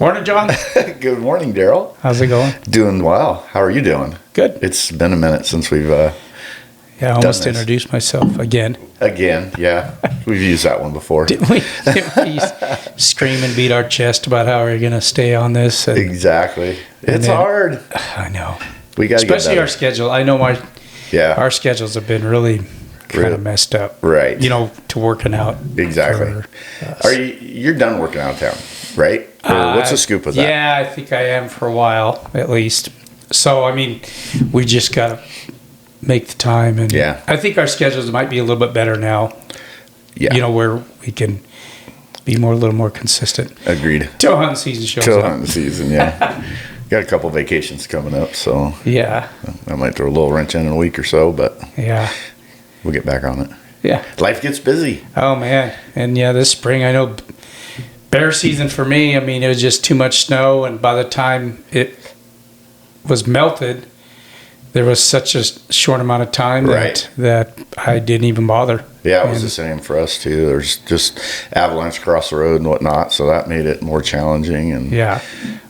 Morning, John. Good morning, Darrell. How's it going? Doing well. How are you doing? Good. It's been a minute since we've I almost introduced myself again. Yeah. We've used that one before. Didn't we scream and beat our chest about how we're going to stay on this? Exactly. It's hard. I know. We got to get Especially our schedule. I know our schedules have been really kind of messed up. Right. To working out. Exactly. You're done working out of town, right? Or what's the scoop with that? Yeah, I think I am for a while, at least. So, we just got to make the time. And I think our schedules might be a little bit better now. Yeah. Where we can be a little more consistent. Agreed. Till hunting season shows Till up. hunting season, yeah. Got a couple vacations coming up, so yeah, I might throw a little wrench in a week or so, but we'll get back on it. Yeah. Life gets busy. Oh, man. And, this spring, I know bear season for me, it was just too much snow, and by the time it was melted, there was such a short amount of time that I didn't even bother. Yeah, it was the same for us, too. There's just avalanche across the road and whatnot, so that made it more challenging. And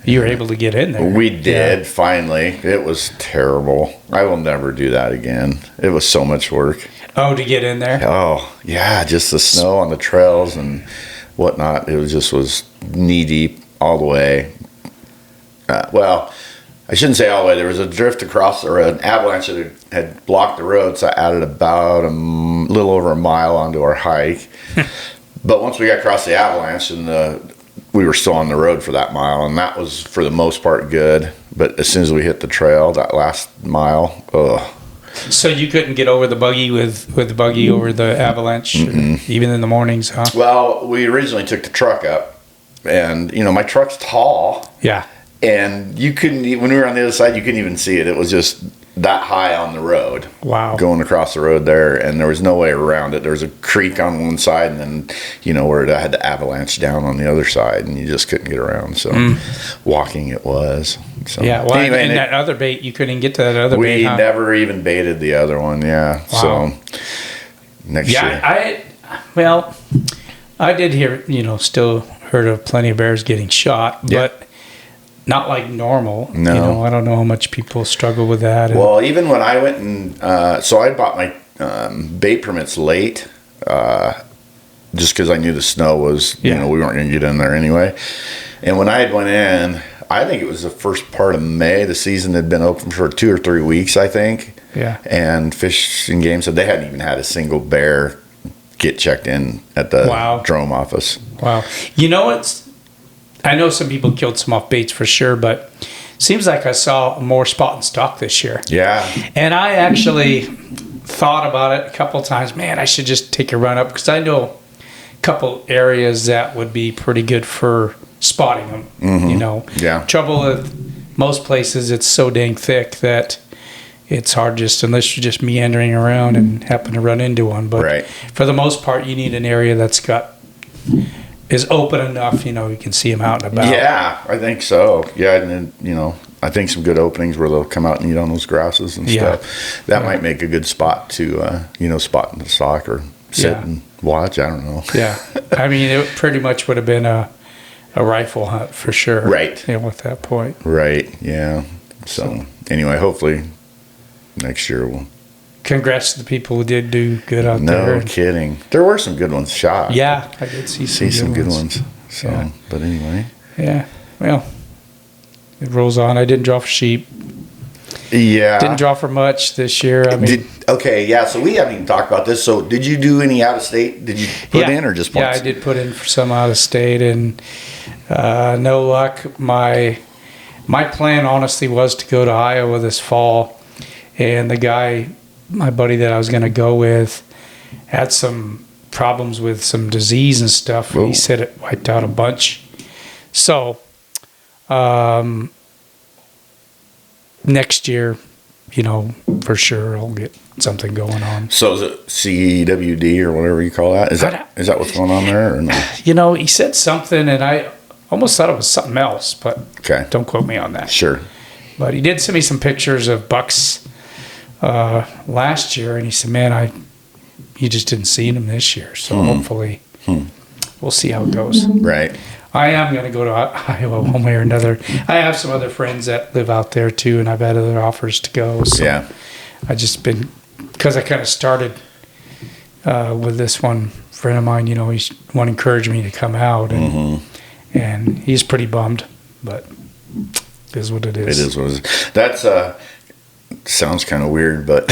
you were able to get in there. We did, finally. It was terrible. I will never do that again. It was so much work. Oh, to get in there? Oh, yeah, just the snow on the trails and whatnot. It was knee-deep all the way. I shouldn't say all the way. There was a drift across the road. An avalanche that had blocked the road, so I added about a little over a mile onto our hike. But once we got across the avalanche, and we were still on the road for that mile, and that was, for the most part, good. But as soon as we hit the trail, that last mile, ugh. So you couldn't get over the buggy with the buggy over the avalanche, even in the mornings, huh? Well, we originally took the truck up, and, my truck's tall. Yeah. And you couldn't, when we were on the other side, you couldn't even see it. It was just that high on the road. Wow. Going across the road there, and there was no way around it. There was a creek on one side, and then, where it had to avalanche down on the other side, and you just couldn't get around. So walking it was. So, yeah, well, anyway, and that other bait, you couldn't get to that other bait, We never even baited the other one, yeah. Wow. So next year. I did hear, still heard of plenty of bears getting shot, but not like normal. No. I don't know how much people struggle with that. Well, even when I went and, so I bought my bait permits late, just because I knew the snow was, we weren't going to get in there anyway. And when I had went in, I think it was the first part of May. The season had been open for 2 or 3 weeks, I think. Yeah. And Fish and Game said they hadn't even had a single bear get checked in at the drone office. Wow. I know some people killed some off baits for sure, but it seems like I saw more spot and stock this year. Yeah. And I actually thought about it a couple of times. Man, I should just take a run up, because I know a couple areas that would be pretty good for spotting them. Yeah. Trouble with most places, it's so dang thick that it's hard unless you're just meandering around and happen to run into one. But for the most part, you need an area that's is open enough, you can see them out and about. Yeah, I think so. Yeah, and then, I think some good openings where they'll come out and eat on those grasses and stuff. That might make a good spot to, spot in the stock or sit and watch. I don't know. Yeah. It pretty much would have been a rifle hunt for sure. Right. At that point. Right, yeah. So anyway, hopefully next year we'll... Congrats to the people who did do good out there. No kidding. There were some good ones shot. Yeah, I did see some good ones. So, but anyway. Yeah, well, it rolls on. I didn't draw for sheep. Yeah. Didn't draw for much this year. So we haven't even talked about this. So did you do any out of state? Did you put in or just points? Yeah, I did put in for some out of state, and no luck. My plan, honestly, was to go to Iowa this fall, and my buddy that I was going to go with had some problems with some disease and stuff. He said it wiped out a bunch. So next year, for sure I'll get something going on. So is it CWD or whatever you call that? Is that what's going on there or no? He said something, and I almost thought it was something else, but don't quote me on that. Sure. But he did send me some pictures of bucks last year, and he said, man, you just didn't see them this year. So hopefully we'll see how it goes. Right. I am going to go to Iowa one way or another. I have some other friends that live out there too, and I've had other offers to go. So Yeah. I just been, because I kind of started with this one friend of mine, he's one encouraged me to come out, and he's pretty bummed, but it is what it is. It is what it is. That's sounds kind of weird, but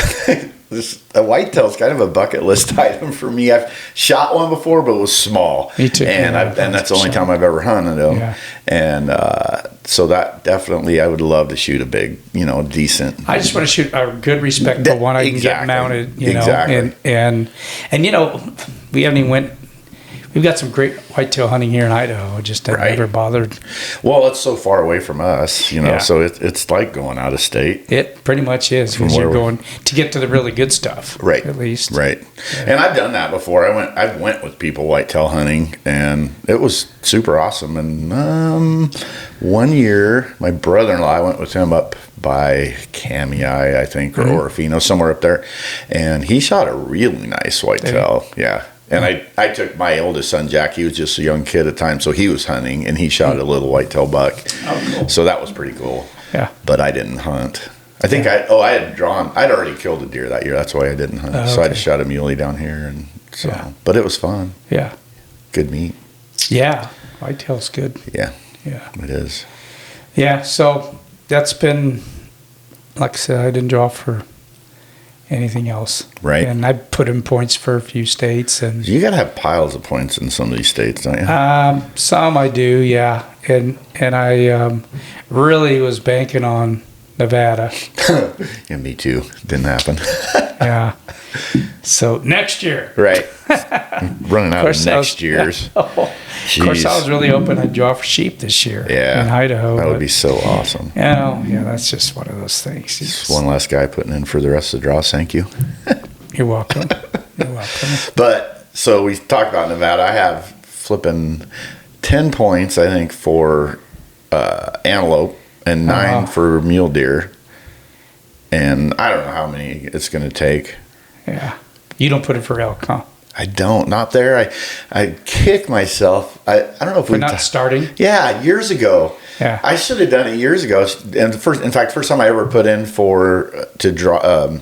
a whitetail's kind of a bucket list item for me. I've shot one before, but it was small. Me too. And that's the only time I've ever hunted them. Yeah. And so that definitely, I would love to shoot a big, decent. I just want to shoot a good, respectable one I can get mounted, Exactly. and we haven't even we've got some great whitetail hunting here in Idaho. Just I've never bothered. Well, it's so far away from us, so it's like going out of state. It pretty much is, because you're going to get to the really good stuff, right? At least, right. Yeah. And I've done that before. I went with people whitetail hunting, and it was super awesome. And one year, my brother-in-law, I went with him up by Kamei, I think, or Orofino, somewhere up there, and he shot a really nice whitetail. Yeah. And I took my oldest son, Jack. He was just a young kid at the time, so he was hunting, and he shot a little whitetail buck. Oh, cool. So that was pretty cool. Yeah. But I didn't hunt. I think I'd already killed a deer that year. That's why I didn't hunt. So I just shot a muley down here, and so. But it was fun. Yeah. Good meat. Yeah. Whitetail's good. Yeah. Yeah. It is. Yeah. So that's been, like I said, I didn't draw for anything else, right? And I put in points for a few states, and you gotta have piles of points in some of these states, don't you? Some I do, yeah, and I really was banking on Nevada. Yeah, me too. Didn't happen. Yeah. So next year, right? Running out of next years. Of course, I was really hoping I'd draw for sheep this year. Yeah, in Idaho. That would be so awesome. Yeah, that's just one of those things. Just one less guy putting in for the rest of the draws. Thank you. You're welcome. You're welcome. But so we talked about Nevada. I have flipping 10 points, I think, for antelope and 9 for mule deer. And I don't know how many it's going to take. Yeah. You don't put it for elk, huh? I don't. Not there. I kick myself. I don't know if we're not starting. Yeah, years ago. Yeah. I should have done it years ago. And first time I ever put in to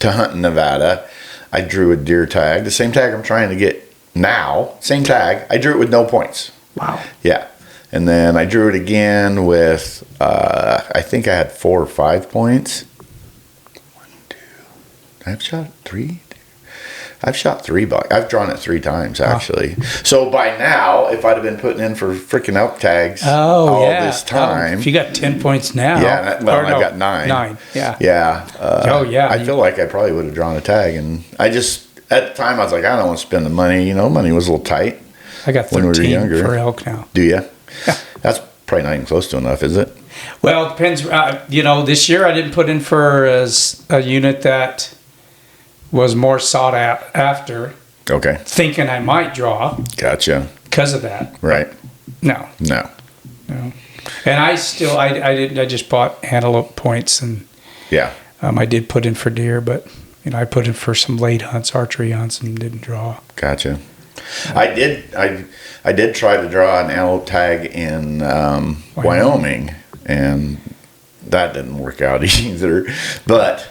hunt in Nevada, I drew a deer tag. The same tag I'm trying to get now. Same tag. I drew it with no points. Wow. Yeah. And then I drew it again with I think I had 4 or 5 points. 1, 2. I've shot 3. I've shot 3 bucks. I've drawn it 3 times actually. So by now, if I'd have been putting in for freaking elk tags all this time, if you got 10 points now, I got 9. 9, yeah, yeah. I feel like I probably would have drawn a tag, and I just at the time I was like, I don't want to spend the money. Money was a little tight. I got 13 for elk now. Do you? Yeah. That's probably not even close to enough, is it? Well, it depends. This year I didn't put in for a unit that was more sought after. Okay. Thinking I might draw. Gotcha. Because of that. Right. No. And I just bought antelope points, and I did put in for deer, but I put in for some late hunts, archery hunts, and didn't draw. Gotcha. I did try to draw an antelope tag in Wyoming, and that didn't work out either. But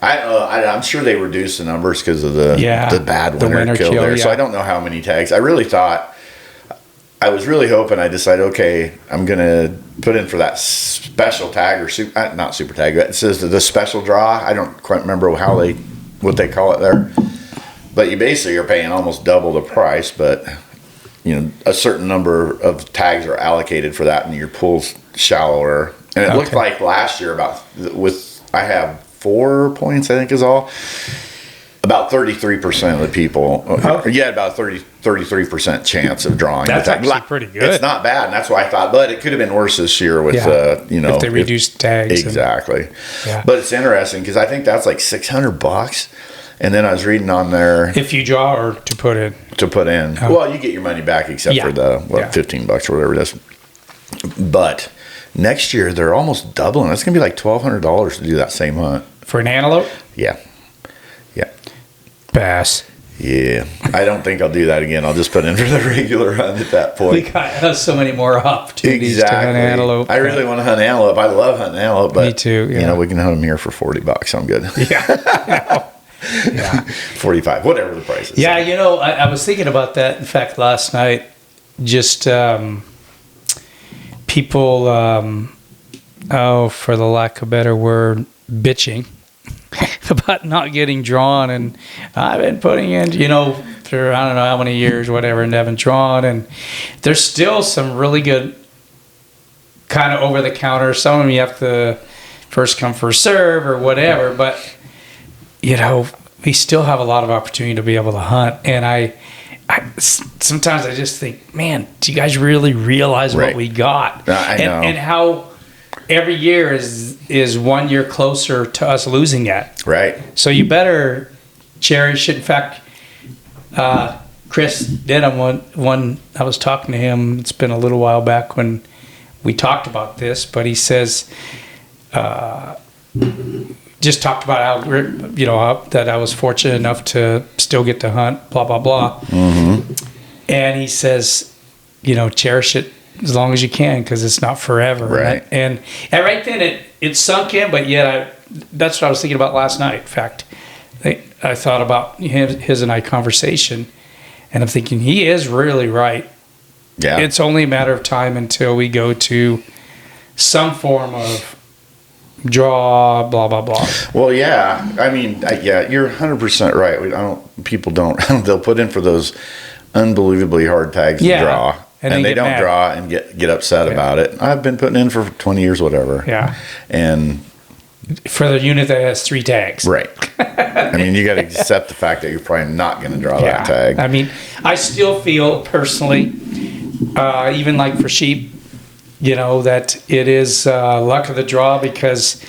I'm sure they reduced the numbers because of the bad winter kill there. So I don't know how many tags. I was really hoping. I decided, okay, I'm gonna put in for that special tag or not super tag. It says the special draw. I don't quite remember what they call it there. But you basically are paying almost double the price, but a certain number of tags are allocated for that, and your pool's shallower. And it looked like last year I have 4 points, I think is all. About 33% of the people, about 33% chance of drawing. That's actually pretty good. It's not bad, and that's why I thought. But it could have been worse this year with if they reduced tags. Exactly. But it's interesting because I think that's like $600. And then I was reading on there, if you draw or to put in. Well, you get your money back except for the $15 or whatever it is. But next year they're almost doubling. It's gonna be like $1,200 to do that same hunt for an antelope. Yeah. Bass. Yeah, I don't think I'll do that again. I'll just put in for the regular hunt at that point. We got so many more opportunities to hunt antelope. I really want to hunt antelope. I love hunting antelope, but me too. Yeah. You know, we can hunt them here for $40. I'm good. Yeah. Yeah. 45, whatever the price is. Yeah, you know, I was thinking about that. In fact, last night, just people, for the lack of a better word, bitching about not getting drawn. And I've been putting in, you know, for I don't know how many years, whatever, and haven't drawn. And there's still some really good kind of over the counter. Some of them you have to first come, first serve or whatever. But, you know, we still have a lot of opportunity to be able to hunt. And I sometimes I just think, man, do you guys really realize what we got? I know. And how every year is 1 year closer to us losing it. Right. So you better cherish it. In fact, Chris Denham, one I was talking to him, it's been a little while back when we talked about this, but he says, just talked about how, you know, that I was fortunate enough to still get to hunt, blah, blah, blah. Mm-hmm. And he says, you know, cherish it as long as you can, because it's not forever. Right. And right then it sunk in, but yet that's what I was thinking about last night. In fact, I thought about his and I conversation, and I'm thinking he is really right. Yeah. It's only a matter of time until we go to some form of draw, blah, blah, blah. Well, yeah. I mean, yeah, you're 100% right. People don't, they'll put in for those unbelievably hard tags to draw. And they don't mad. Draw and get upset about it. I've been putting in for 20 years, whatever. Yeah. And for the unit that has 3 tags. Right. I mean, you got to accept the fact that you're probably not going to draw that tag. I mean, I still feel personally, even like for sheep, you know, that it is luck of the draw because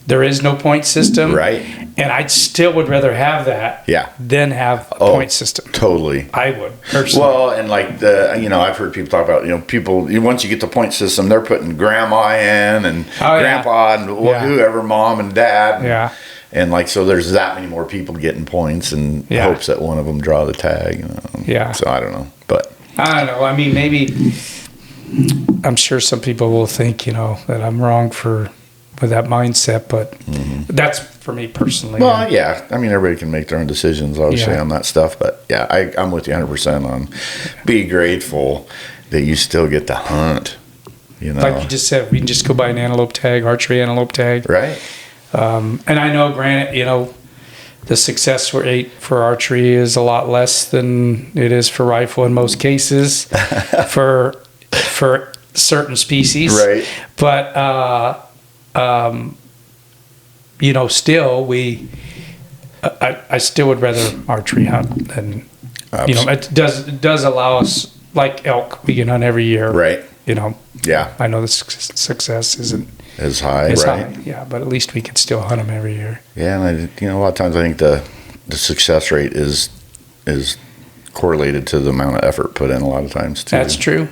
there is no point system. Right. And I still would rather have that than have a point system. Totally. I would, personally. Well, and like you know, I've heard people talk about, you know, people, once you get the point system, they're putting grandma in and grandpa and whoever, mom and dad. Yeah. And like, so there's that many more people getting points in hopes that one of them draw the tag. You know? Yeah. So I don't know. But I don't know. I mean, maybe I'm sure some people will think, you know, that I'm wrong with that mindset, but that's for me personally. Well, yeah. I mean, everybody can make their own decisions, obviously, on that stuff. But yeah, I'm with you 100% on be grateful that you still get to hunt. You know, like you just said, we can just go buy an antelope tag, archery antelope tag. Right. And I know, granted, you know, the success rate for archery is a lot less than it is for rifle in most cases for certain species. Right. But, you know, still I still would rather archery hunt than, you know, it does allow us, like elk, we can hunt every year. Right. You know. Yeah. I know the success isn't as high, right? Yeah, but at least we can still hunt them every year. Yeah, and you know, a lot of times I think the success rate is correlated to the amount of effort put in a lot of times too. That's true.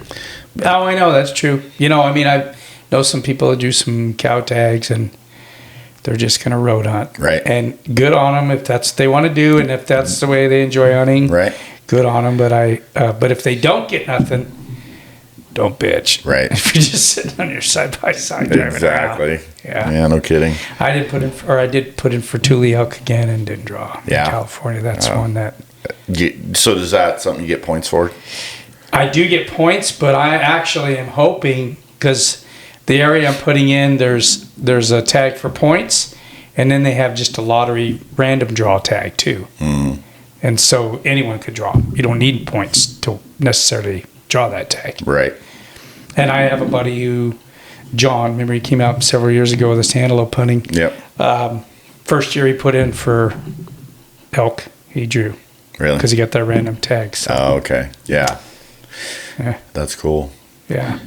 Oh, I know, that's true. You know, I mean, I know some people that do some cow tags and they're just going to road hunt. Right. And good on them if that's what they want to do and if that's the way they enjoy hunting. Right. Good on them, but if they don't get nothing, don't bitch. Right. If you're just sitting on your side by side driving exactly. around. Yeah. Yeah, no kidding. I did put in for Thule elk again and didn't draw. Yeah. In California, that's one that. So is that something you get points for? I do get points, but I actually am hoping, because the area I'm putting in, there's a tag for points, and then they have just a lottery random draw tag too. Mm. And so anyone could draw. You don't need points to necessarily draw that tag. Right. And I have a buddy John, remember he came out several years ago with his antelope hunting. Yep. First year he put in for elk, he drew. Really? Because he got that random tag. So. Oh, okay. Yeah. Yeah. That's cool. Yeah.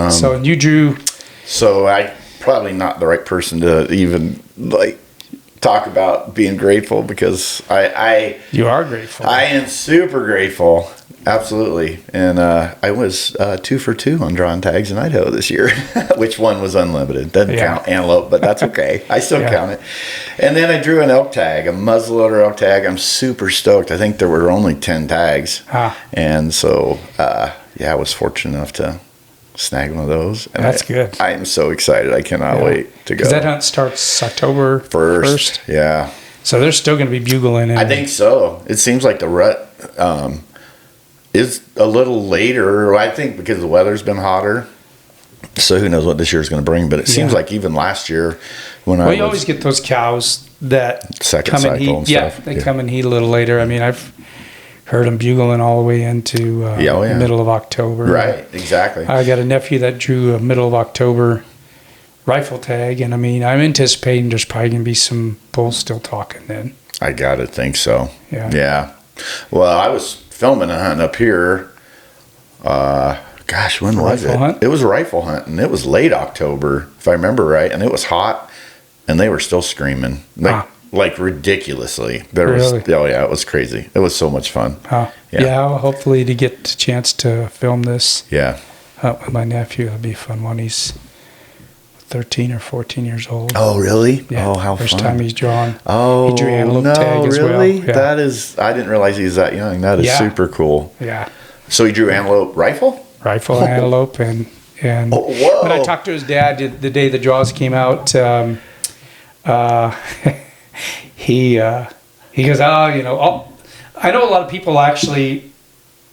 So you drew. So I probably not the right person to even like talk about being grateful, because I you are grateful. I am super grateful absolutely. And I was 2 for 2 on drawing tags in Idaho this year, which one was unlimited. Doesn't count antelope, but that's okay. I still count it. And then I drew an elk tag, a muzzleloader elk tag. I'm super stoked. I think there were only 10 tags. And so, I was fortunate enough to snag one of those. And that's good. I am so excited. I cannot wait to go. Because that hunt starts October 1st. Yeah. So they're still going to be bugling in. I think so. It seems like the rut is a little later, I think, because the weather's been hotter. So who knows what this year's going to bring. But it seems like even last year when I was... Well, you always get those cows that second come in heat. and stuff. They come in heat a little later. I mean, I've heard them bugling all the way into the middle of October. Right, exactly. I got a nephew that drew a middle of October rifle tag, and I mean, I'm anticipating there's probably going to be some bulls still talking then. I gotta think so. Yeah. Well, I was filming a hunt up here. When was it? Hunt? It was a rifle hunt, and it was late October, if I remember right, and it was hot, and they were still screaming like ridiculously. Really? It was crazy. It was so much fun. Hopefully to get a chance to film this. Yeah. With my nephew, it'll be a fun one. He's 13 or 14 years old. Oh, really? Yeah. Oh, how First fun. time he's drawn. Oh, he drew antelope tag as really? well. Yeah. That is, I didn't realize he was that young. That is super cool. Yeah. So he drew antelope rifle? Rifle, antelope, and when I talked to his dad the day the draws came out, he goes, I know a lot of people actually,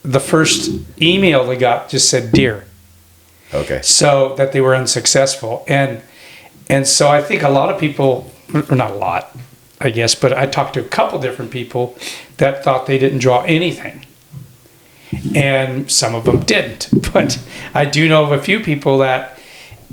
the first email they got just said deer. Okay. So that they were unsuccessful. And so I think a lot of people, or not a lot, I guess, but I talked to a couple different people that thought they didn't draw anything. And some of them didn't. But I do know of a few people that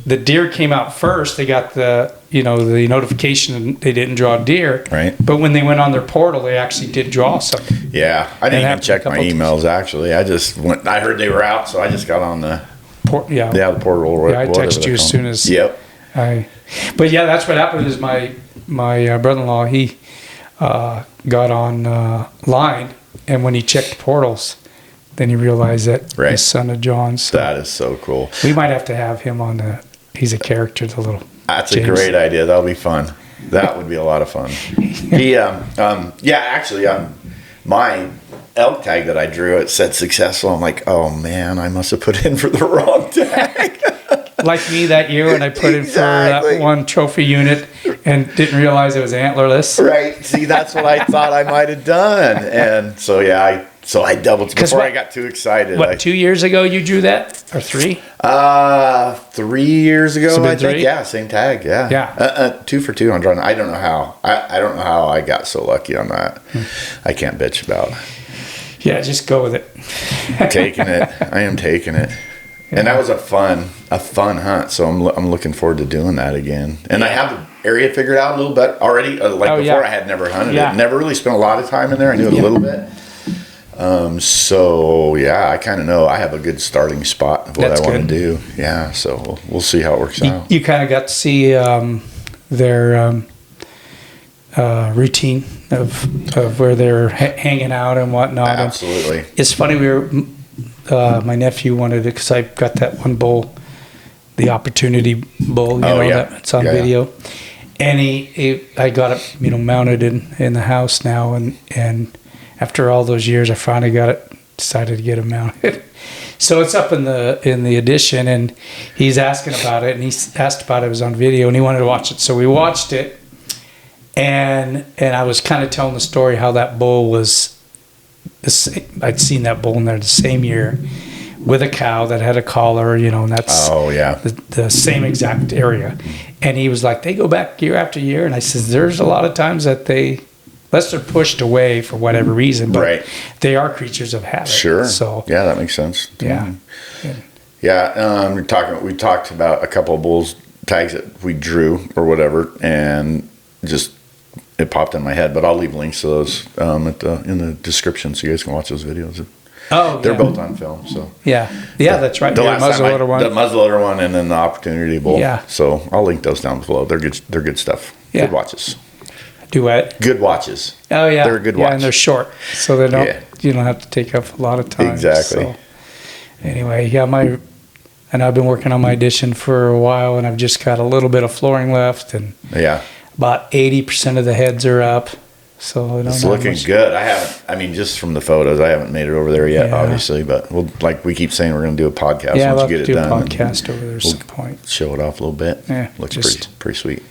the deer came out first. They got the notification they didn't draw deer. Right. But when they went on their portal, they actually did draw something. Yeah. I didn't even check my emails, actually. I just went, I heard they were out, so I just got on the... the portal. I texted you as soon as. Yep. But that's what happened. Is my brother-in-law, he got on line, and when he checked portals, then he realized that his son had drawn. So that is so cool. We might have to have him on he's a character, the little. That's James. A great idea. That'll be fun. That would be a lot of fun. My elk tag that I drew, it said successful. I'm like, oh man, I must have put in for the wrong tag. Like me that year when I put in for that one trophy unit and didn't realize it was antlerless. Right. See, that's what I thought I might have done. And so, I doubled before I got too excited. 2 years ago you drew that? Or 3? 3 years ago, I think. 3? Yeah, same tag. Yeah. Yeah. 2 for 2 on drawing. I don't know how. I don't know how I got so lucky on that. I can't bitch about it. Yeah, just go with it. Taking it. I am taking it. Yeah. And that was a fun hunt. So I'm looking forward to doing that again. And I have the area figured out a little bit already. Before, I had never hunted it. Never really spent a lot of time in there. I knew it a little bit. I kind of know I have a good starting spot of what I want to do. Yeah. So we'll see how it works out. You kind of got to see their routine of where they're hanging out and whatnot. Absolutely. And it's funny, my nephew wanted it because I got that one bull, the opportunity bull, that's on video. And I got it, mounted in the house now, and after all those years, I finally decided to get him mounted. So it's up in the addition, and he's asking about it, and he asked about it was on video, and he wanted to watch it. So we watched it, and I was kind of telling the story how that bull was. I'd seen that bull in there the same year with a cow that had a collar, and that's the same exact area. And he was like, they go back year after year. And I says, there's a lot of times that unless they're pushed away for whatever reason, but they are creatures of habit. Sure. So that makes sense. Yeah. We talked about a couple of bulls tags that we drew or whatever, and just it popped in my head. But I'll leave links to those in the description so you guys can watch those videos. They're both on film. So that's right. The last muzzleloader one, the muzzleloader one, and then the opportunity bull. Yeah. So I'll link those down below. They're good. They're good stuff. Yeah. Good watches. Do what? Good watches. Oh yeah. They're a good watch. Yeah, and they're short, so they don't. you don't have to take up a lot of time. Exactly. So, anyway, yeah, and I've been working on my addition for a while, and I've just got a little bit of flooring left, and Yeah. about 80% of the heads are up. So I don't It's know looking good. Just from the photos, I haven't made it over there yet, Yeah. obviously, but like we keep saying, we're going to do a podcast Yeah, once we'll you have get to it do a done. podcast over there at some point. Show it off a little bit. Yeah, Looks just- pretty sweet.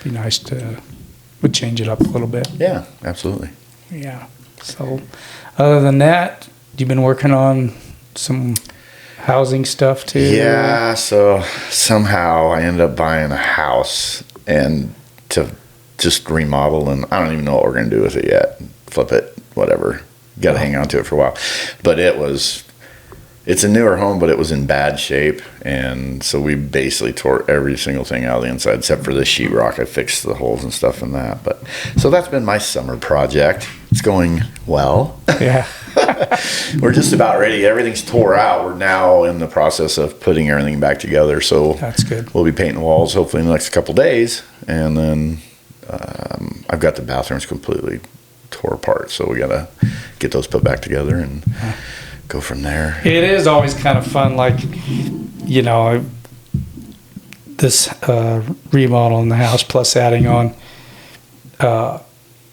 Be nice to would change it up a little bit. Yeah, absolutely. Yeah. So, other than that, you've been working on some housing stuff too. Yeah, so somehow I ended up buying a house and to just remodel, and I don't even know what we're going to do with it yet. Flip it, whatever. Got to hang on to it for a while. But it's a newer home, but it was in bad shape, and so we basically tore every single thing out of the inside except for the sheetrock. I fixed the holes and stuff in that. But so that's been my summer project. It's going well. Yeah. We're just about ready. Everything's tore out. We're now in the process of putting everything back together. So That's good. we'll be painting walls hopefully in the next couple days, and then I've got the bathrooms completely tore apart. So we got to get those put back together and go from there. It is always kind of fun, like, you know, this remodel in the house plus adding on,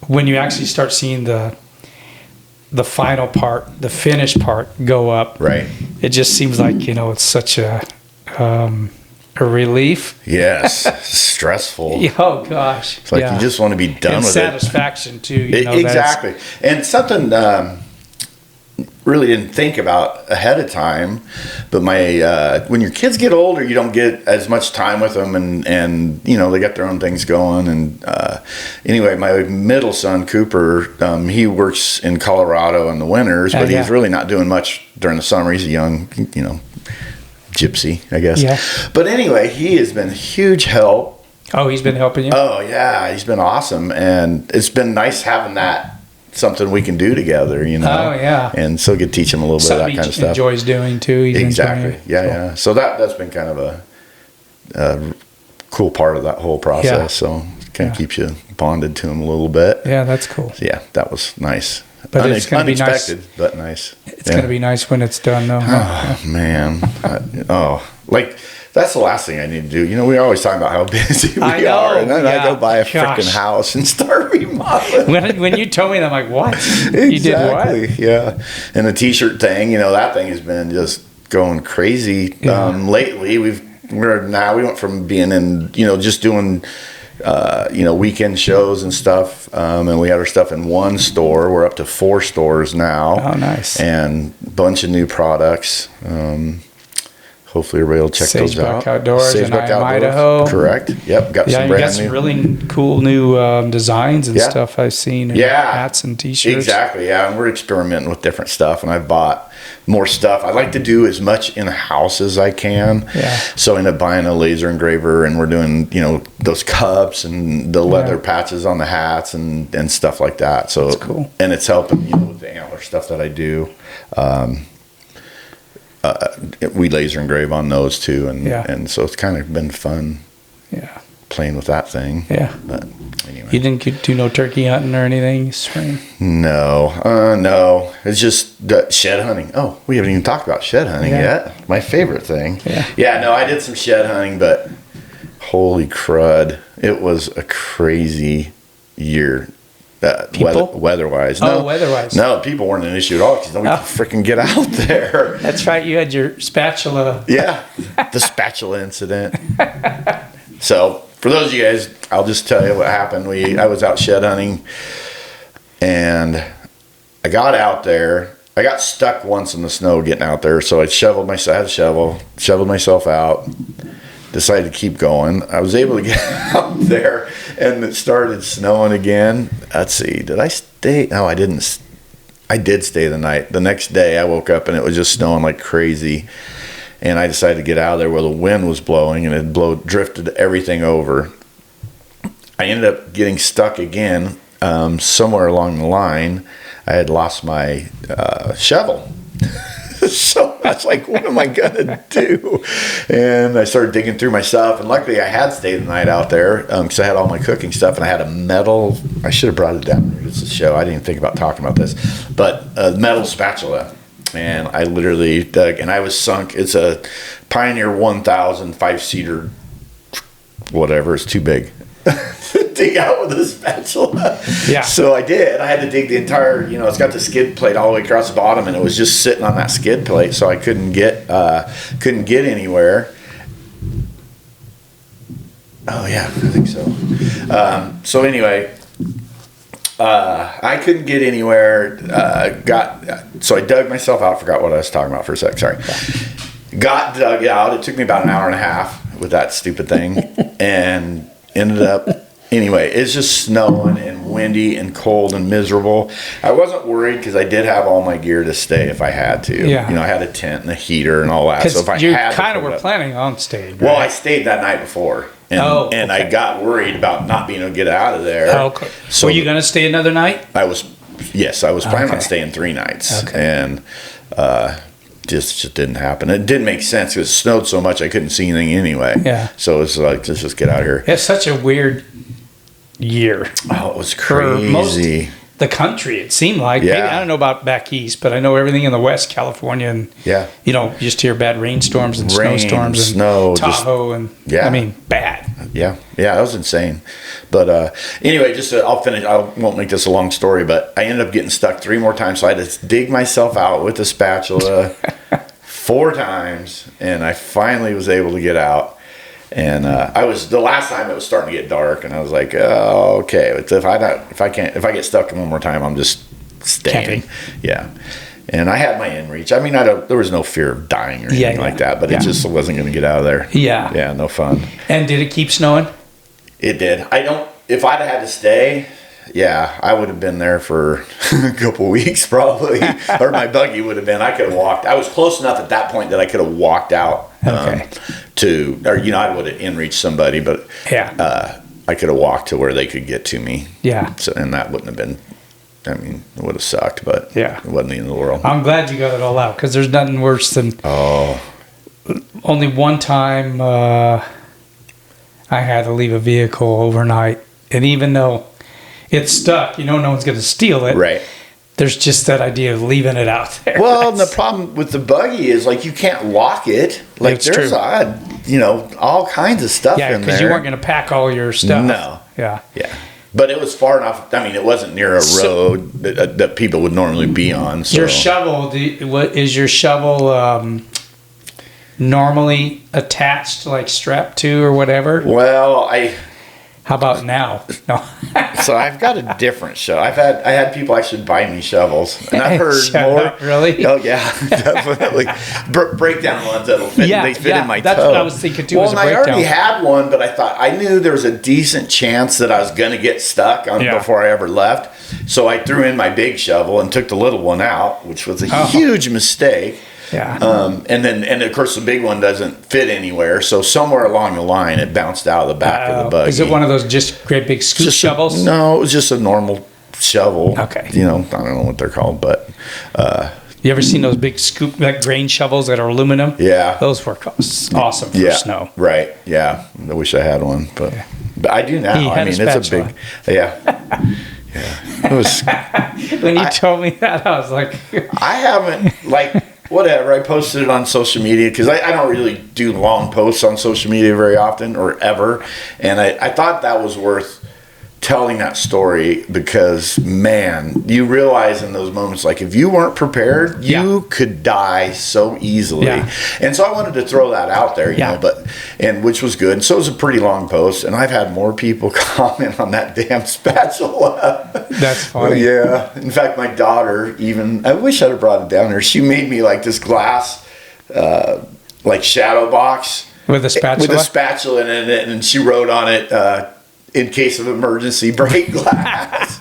when you actually start seeing the final part, the finished part go up. Right. It just seems like, you know, it's such a relief. Yes. Stressful. Oh gosh. It's like you just want to be done and with satisfaction too. You know, exactly. And something really didn't think about ahead of time, but when your kids get older, you don't get as much time with them, and you know, they got their own things going. And anyway, my middle son Cooper, he works in Colorado in the winters, but he's really not doing much during the summer. He's a young, you know, gypsy, I guess. Yeah. But anyway, he has been a huge help. Oh, he's been helping you? Oh yeah, he's been awesome, and it's been nice having that something we can do together, you know. Oh yeah. And so could teach him a little bit of that kind of stuff. Enjoys doing too. Exactly. Yeah. So that's been kind of a cool part of that whole process. Yeah. So kind of keeps you bonded to him a little bit. Yeah, that's cool. So, yeah, that was nice. But it's going to be nice. Unexpected, but nice. It's going to be nice when it's done, though. Oh man. Like. That's the last thing I need to do. You know, we're always talking about how busy we are, and then I go buy a freaking house and start remodeling. When you told me that, I'm like, what? Exactly. You did what? Yeah. And the T-shirt thing, you know, that thing has been just going crazy. Yeah. Lately, we went from being in, you know, just doing, you know, weekend shows and stuff, and we had our stuff in one store. We're up to 4 stores now. Oh, nice. And a bunch of new products. Hopefully everybody will check those out. Sagebrush Outdoors in Outdoors. Idaho. Correct. Yep. Got some you brand got some new. really cool new designs and stuff I've seen. And Yeah. hats and T-shirts. Exactly. Yeah. And we're experimenting with different stuff, and I've bought more stuff. I like to do as much in house as I can. Yeah. So I end up buying a laser engraver, and we're doing, you know, those cups and the leather patches on the hats and stuff like that. So that's cool. And it's helping, you know, with the antler stuff that I do. We laser engrave on those too, and so it's kind of been fun. Yeah. Playing with that thing. Yeah. But anyway. You didn't do no turkey hunting or anything spring? No. No. It's just shed hunting. Oh, we haven't even talked about shed hunting yet. My favorite thing. Yeah. Yeah, no, I did some shed hunting, but holy crud. It was a crazy year. Weather-wise. No, weather-wise. No, people weren't an issue at all because nobody could freaking get out there. That's right. You had your spatula. Yeah, the spatula incident. So, for those of you guys, I'll just tell you what happened. I was out shed hunting, and I got out there. I got stuck once in the snow getting out there, so I had a shovel, shoveled myself out, decided to keep going. I was able to get out there, and it started snowing again. Let's see, did I stay? No, I didn't. I did stay the night. The next day, I woke up, and it was just snowing like crazy. And I decided to get out of there where the wind was blowing, and it drifted everything over. I ended up getting stuck again somewhere along the line. I had lost my shovel. So I was like, what am I gonna do? And I started digging through my stuff, and luckily I had stayed the night out there because I had all my cooking stuff, and I had a metal. I should have brought it down. It's a show. I didn't even think about talking about this, but a metal spatula. And I literally dug, and I was sunk. It's a Pioneer 1000 5-seater, whatever. It's too big. Dig out with a spatula. Yeah. So I did. I had to dig the entire, it's got the skid plate all the way across the bottom, and it was just sitting on that skid plate, so I couldn't get anywhere. Oh yeah, I think so. So anyway, I couldn't get anywhere. So I dug myself out. Forgot what I was talking about for a sec. Sorry. Got dug out. It took me about an hour and a half with that stupid thing, and ended up. Anyway, it's just snowing and windy and cold and miserable. I wasn't worried because I did have all my gear to stay if I had to. Yeah. I had a tent and a heater and all that. So if I you had kind of were planning on staying, right? Well, I stayed that night before. And I got worried about not being able to get out of there. Oh, okay. So were you going to stay another night? Yes, I was planning on staying 3 nights. Okay. And just didn't happen. It didn't make sense because it snowed so much I couldn't see anything anyway. Yeah. So it's like, let's just get out of here. It's such a weird year. Oh, it was crazy. For most the country, it seemed like. Yeah. Maybe, I don't know about back east, but I know everything in the West, California, and you just hear bad rainstorms and snowstorms and snow, Tahoe, bad. Yeah, that was insane. But anyway, I'll finish. I won't make this a long story, but I ended up getting stuck 3 more times, so I had to dig myself out with a spatula 4 times, and I finally was able to get out. And the last time it was starting to get dark, and I was like, oh, okay. But if I get stuck one more time, I'm just staying. Camping. Yeah. And I had my inReach. I mean, there was no fear of dying or anything like that, but it just wasn't going to get out of there. Yeah. Yeah, no fun. And did it keep snowing? It did. If I'd had to stay, I would have been there for a couple weeks probably, or my buggy would have been. I could have walked. I was close enough at that point that I could have walked out I would have inReached somebody, but I could have walked to where they could get to me. Yeah. So, and that wouldn't have been. I mean, it would have sucked, but it wasn't the end of the world. I'm glad you got it all out because there's nothing worse than. Only one time I had to leave a vehicle overnight, and even though it's stuck, no one's going to steal it. Right. There's just that idea of leaving it out there. Well, and the problem with the buggy is you can't lock it. There's all kinds of stuff in there. Yeah, because you weren't going to pack all your stuff. No. Yeah. Yeah. But it was far enough. I mean, it wasn't near a road that people would normally be on. So. Your shovel, is your shovel normally attached, strapped to or whatever? Well, How about now? No. So I've got a different shovel. I had people actually buy me shovels, and I've heard more. Really? Oh yeah, definitely. Breakdown ones that'll fit. They fit in my toe. That's what I was thinking too. Well, and I already had one, but I knew there was a decent chance that I was going to get stuck on before I ever left. So I threw in my big shovel and took the little one out, which was a huge mistake. Yeah. And of course the big one doesn't fit anywhere, so somewhere along the line it bounced out of the back of the buggy. Is it one of those just great big scoop shovels? No, it was just a normal shovel. Okay. I don't know what they're called, but you ever seen those big scoop grain shovels that are aluminum? Yeah. Those work awesome for snow. Right. Yeah. I wish I had one, but I do now. I mean, it's a big Yeah. It was when you told me that, I was like I haven't whatever. I posted it on social media because I don't really do long posts on social media very often or ever. And I thought that was worth telling that story because, man, you realize in those moments, if you weren't prepared, you could die so easily. Yeah. And so I wanted to throw that out there, you know, which was good. And so it was a pretty long post. And I've had more people comment on that damn spatula. That's funny. Yeah. In fact, my daughter I wish I'd have brought it down here. She made me this glass, shadow box. With a spatula? With a spatula in it. And she wrote on it, in case of emergency, break glass.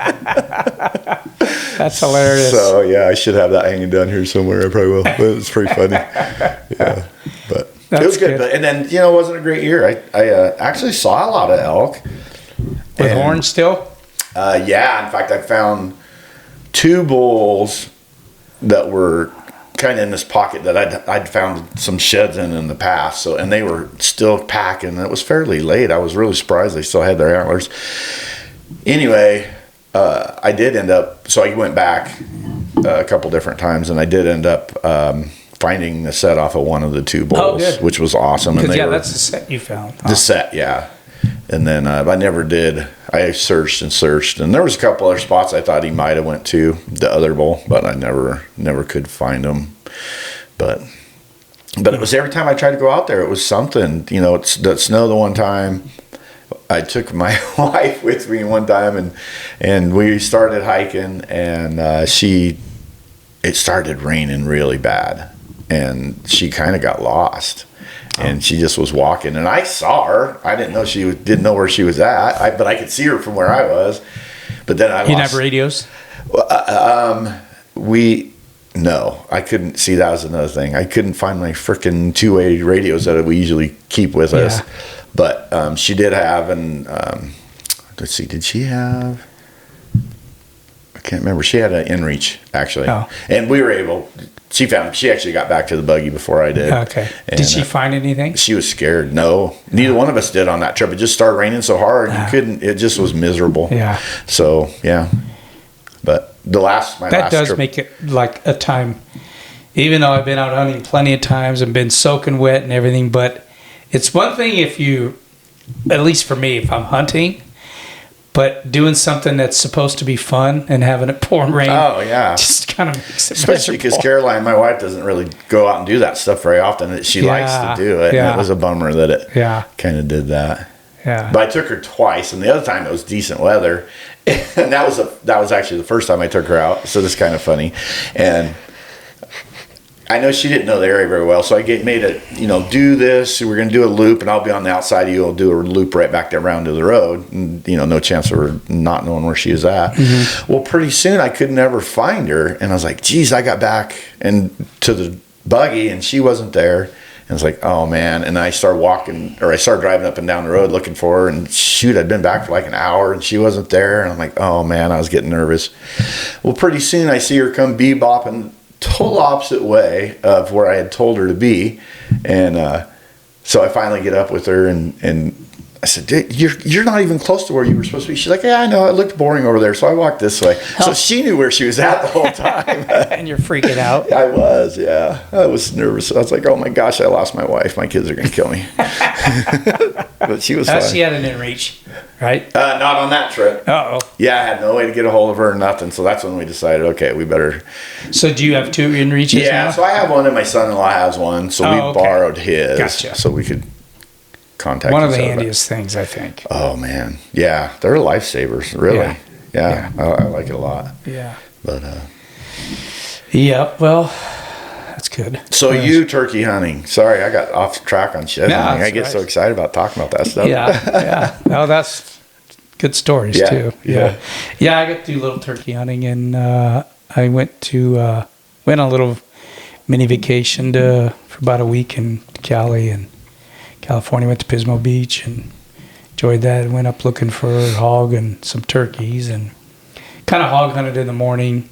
That's hilarious. So I should have that hanging down here somewhere. I probably will. But it's pretty funny. Yeah, but it was good. But, and then it wasn't a great year. I actually saw a lot of elk. With horns still? Yeah. In fact, I found 2 bulls that were kind of in this pocket that I'd found some sheds in the past. So, and they were still packing. It was fairly late. I was really surprised they still had their antlers. Anyway, I did end up, so I went back a couple different times, and I did end up finding the set off of one of the two bulls, which was awesome. And that's the set you found. The set, yeah. And then I never did. I searched and searched, and there was a couple other spots I thought he might have went to, the other bull, but I never could find him. But it was every time I tried to go out there, it was something. You know, it's the snow the one time. I took my wife with me one time, and we started hiking, and it started raining really bad, and she kind of got lost. And she just was walking, and I saw her. I didn't know didn't know where she was at, but I could see her from where I was. But then You didn't have radios? No, I couldn't see. That was another thing. I couldn't find my freaking two-way radios that we usually keep with us. But she did have, and let's see, did she have? I can't remember. She had an inReach actually, and we were able. She actually got back to the buggy before I did. Okay. And, did she find anything? She was scared. No, neither one of us did on that trip. It just started raining so hard, you couldn't. It just was miserable. Yeah. So yeah, but my last trip, make it like a time. Even though I've been out hunting plenty of times and been soaking wet and everything, but it's one thing if you, at least for me, if I'm hunting. But doing something that's supposed to be fun and having it pour and rain, just kind of makes it especially because Caroline, my wife, doesn't really go out and do that stuff very often. She likes to do it. And it was a bummer that it kind of did that. Yeah. But I took her twice, and the other time it was decent weather, and that was actually the first time I took her out. So this is kind of funny, and I know she didn't know the area very well, so I made it, do this. We're going to do a loop, and I'll be on the outside of you. I'll do a loop right back there around to the road. And, no chance of her not knowing where she was at. Mm-hmm. Well, pretty soon I could never find her, and I was like, geez, I got back and to the buggy, and she wasn't there. And I was like, oh, man. And I started driving up and down the road looking for her, and shoot, I'd been back for like an hour, and she wasn't there. And I'm like, oh, man, I was getting nervous. Well, pretty soon I see her come bebopping total opposite way of where I had told her to be, and so I finally get up with her, and I said, you're not even close to where you were supposed to be. She's like, yeah, I know, it looked boring over there, so I walked this way. So she knew where she was at the whole time. And you're freaking out. I was, yeah. I was nervous. I was like, oh my gosh, I lost my wife. My kids are going to kill me. But she was fine. She had an inReach, right? Not on that trip. Uh-oh. Yeah, I had no way to get a hold of her or nothing, so that's when we decided, okay, we better. So do you have two inReaches now? So I have one, and my son-in-law has one, so we borrowed his. Gotcha. So we could contact one of the handiest things, I think. Oh, man. Yeah, they're lifesavers, really. Yeah. I like it a lot. Yeah. But, yeah, well, that's good. So you turkey hunting. Sorry, I got off track on shed hunting. I get so excited about talking about that stuff. Yeah. No, that's good stories, too. Yeah. Yeah, I got to do a little turkey hunting, and I went on a little mini vacation for about a week in Cali and California. Went to Pismo Beach and enjoyed that. Went up looking for hog and some turkeys, and kind of hog hunted in the morning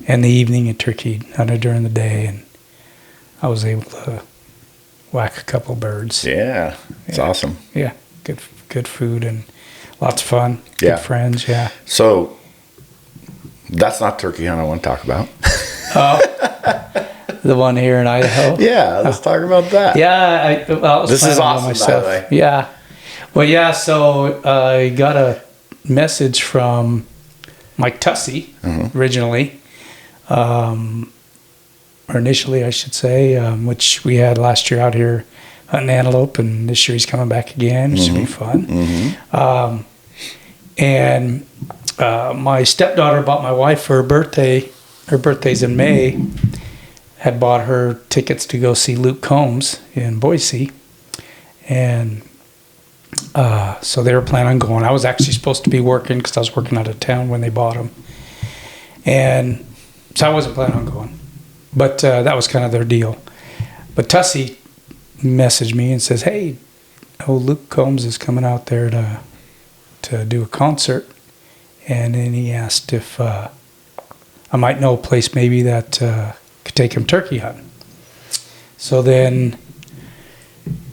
and the evening, and turkey hunted during the day, and I was able to whack a couple birds. Yeah, it's awesome. Yeah, good food and lots of fun. Good friends. Yeah. So that's not turkey hunt I want to talk about. The one here in Idaho. Yeah, let's talk about that. Yeah, this is awesome, by the way. Yeah. Well, yeah. So I got a message from Mike Tussey originally, or initially, I should say, which we had last year out here hunting antelope, and this year he's coming back again. It should be fun. And my stepdaughter bought my wife for her birthday. Her birthday's in May. Had bought her tickets to go see Luke Combs in Boise, and so they were planning on going. I was actually supposed to be working because I was working out of town when they bought them, and so I wasn't planning on going. But that was kind of their deal. But Tussey messaged me and says, "Hey, Luke Combs is coming out there to do a concert," and then he asked if I might know a place maybe that could could take him turkey hunting. So then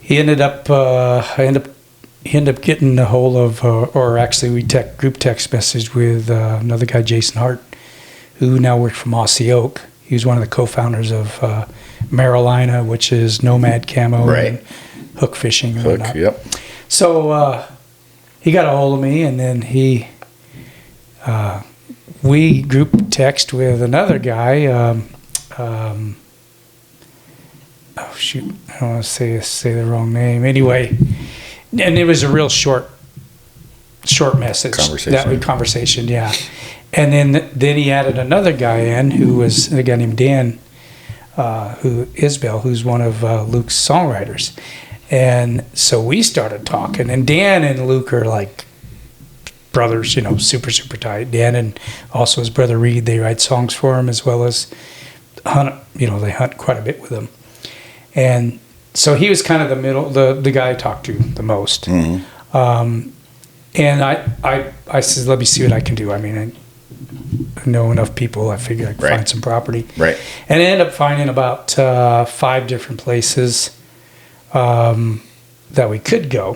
he ended up getting a hold of, or actually we group text message with another guy, Jason Hart, who now works for Mossy Oak. He was one of the co-founders of Marilina, which is nomad camo and hook fishing and whatnot. Yep. So he got a hold of me, and then we group text with another guy. Oh shoot, I don't want to say the wrong name. Anyway, and it was a real short message. Conversation, yeah. And then he added another guy in who was a guy named Dan, who's one of Luke's songwriters. And so we started talking, and Dan and Luke are like brothers, super, super tight. Dan and also his brother Reed, they write songs for him as well as hunt, they hunt quite a bit with him. And so he was kind of the guy I talked to the most. Mm-hmm. And I said, let me see what I can do. I mean, I know enough people, I figured I could find some property. Right. And I ended up finding about 5 different places that we could go,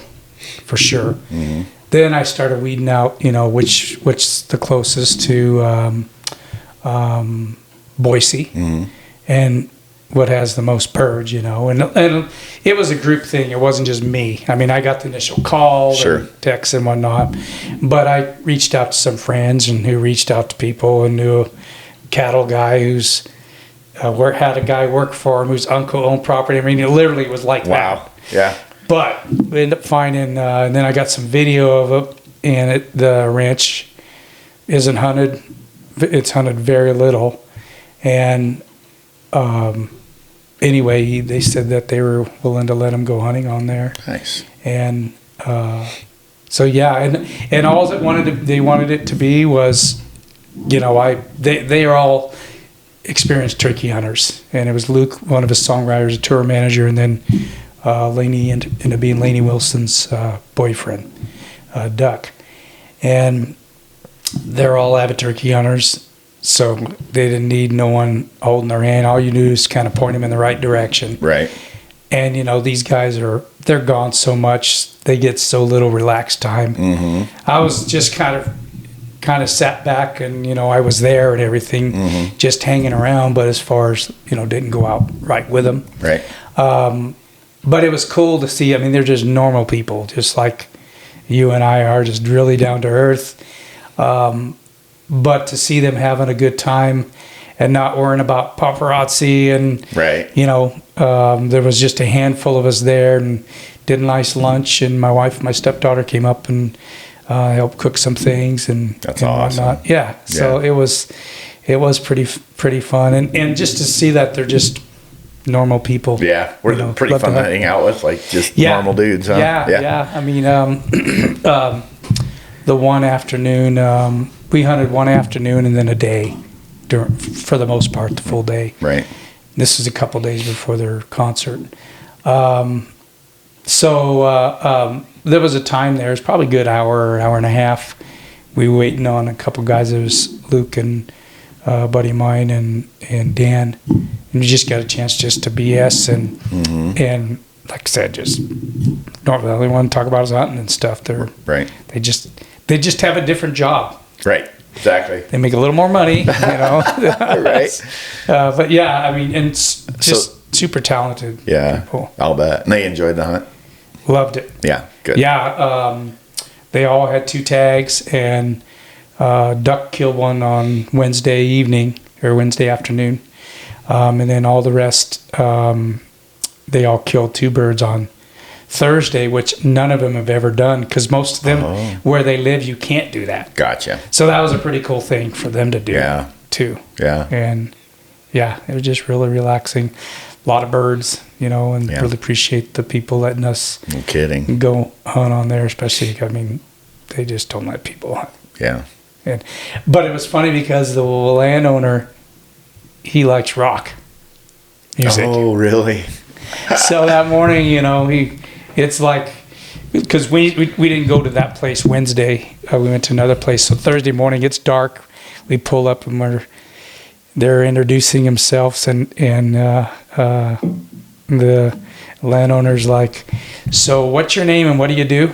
for sure. Mm-hmm. Then I started weeding out, which the closest to Boise, mm-hmm. and what has the most purge, and it was a group thing. It wasn't just me. I mean, I got the initial call, and texts and whatnot, but I reached out to some friends and who reached out to people, and knew a cattle guy who's had a guy work for him whose uncle owned property. I mean, it literally was like that. Yeah. But we ended up finding, and then I got some video of it, and the ranch isn't hunted. It's hunted very little, and anyway, they said that they were willing to let him go hunting on there. Nice. And so yeah, and all they wanted it to be was, they are all experienced turkey hunters, and it was Luke, one of his songwriters, a tour manager, and then Laney ended up being Laney Wilson's boyfriend, Duck, and they're all avid turkey hunters. So they didn't need no one holding their hand. All you do is kind of point them in the right direction. Right. And, these guys they're gone so much. They get so little relaxed time. Mm-hmm. I was just kind of sat back and, I was there and everything, mm-hmm. just hanging around. But as far as, didn't go out right with them. Right. But it was cool to see. I mean, they're just normal people, just like you and I are, just really down to earth. But to see them having a good time and not worrying about paparazzi and, there was just a handful of us there and did a nice lunch, and my stepdaughter came up and helped cook some things and awesome. Whatnot. Yeah. So it was pretty fun. And just to see that they're just normal people. Yeah. We're pretty fun to hang out with, like just normal dudes, huh? Yeah. I mean, the one afternoon, we hunted one afternoon and then a day, for the most part, the full day. Right. This was a couple days before their concert. So there was a time there. It was probably a good hour and a half. We were waiting on a couple guys. It was Luke and a buddy of mine and Dan. And we just got a chance just to BS and like I said, just don't really want to talk about his hunting and stuff. They just have a different job. Right. Exactly. They make a little more money, Right. But yeah, I mean, and just super talented people. I'll bet. And they enjoyed the hunt? Loved it. Yeah, good. Yeah, they all had 2 tags, and Duck killed one on Wednesday evening or Wednesday afternoon. And then all the rest, they all killed 2 birds on Thursday, which none of them have ever done, because most of them, where they live, you can't do that. Gotcha. So that was a pretty cool thing for them to do, too. Yeah. And, it was just really relaxing. A lot of birds, and really appreciate the people letting us go hunt on there, especially, I mean, they just don't let people hunt. Yeah. But it was funny because the landowner, he likes rock music. Oh, really? So that morning, it's like, because we didn't go to that place Wednesday. We went to another place. So Thursday morning, it's dark. We pull up and they're introducing themselves, and the landowner's like, "So what's your name and what do you do?"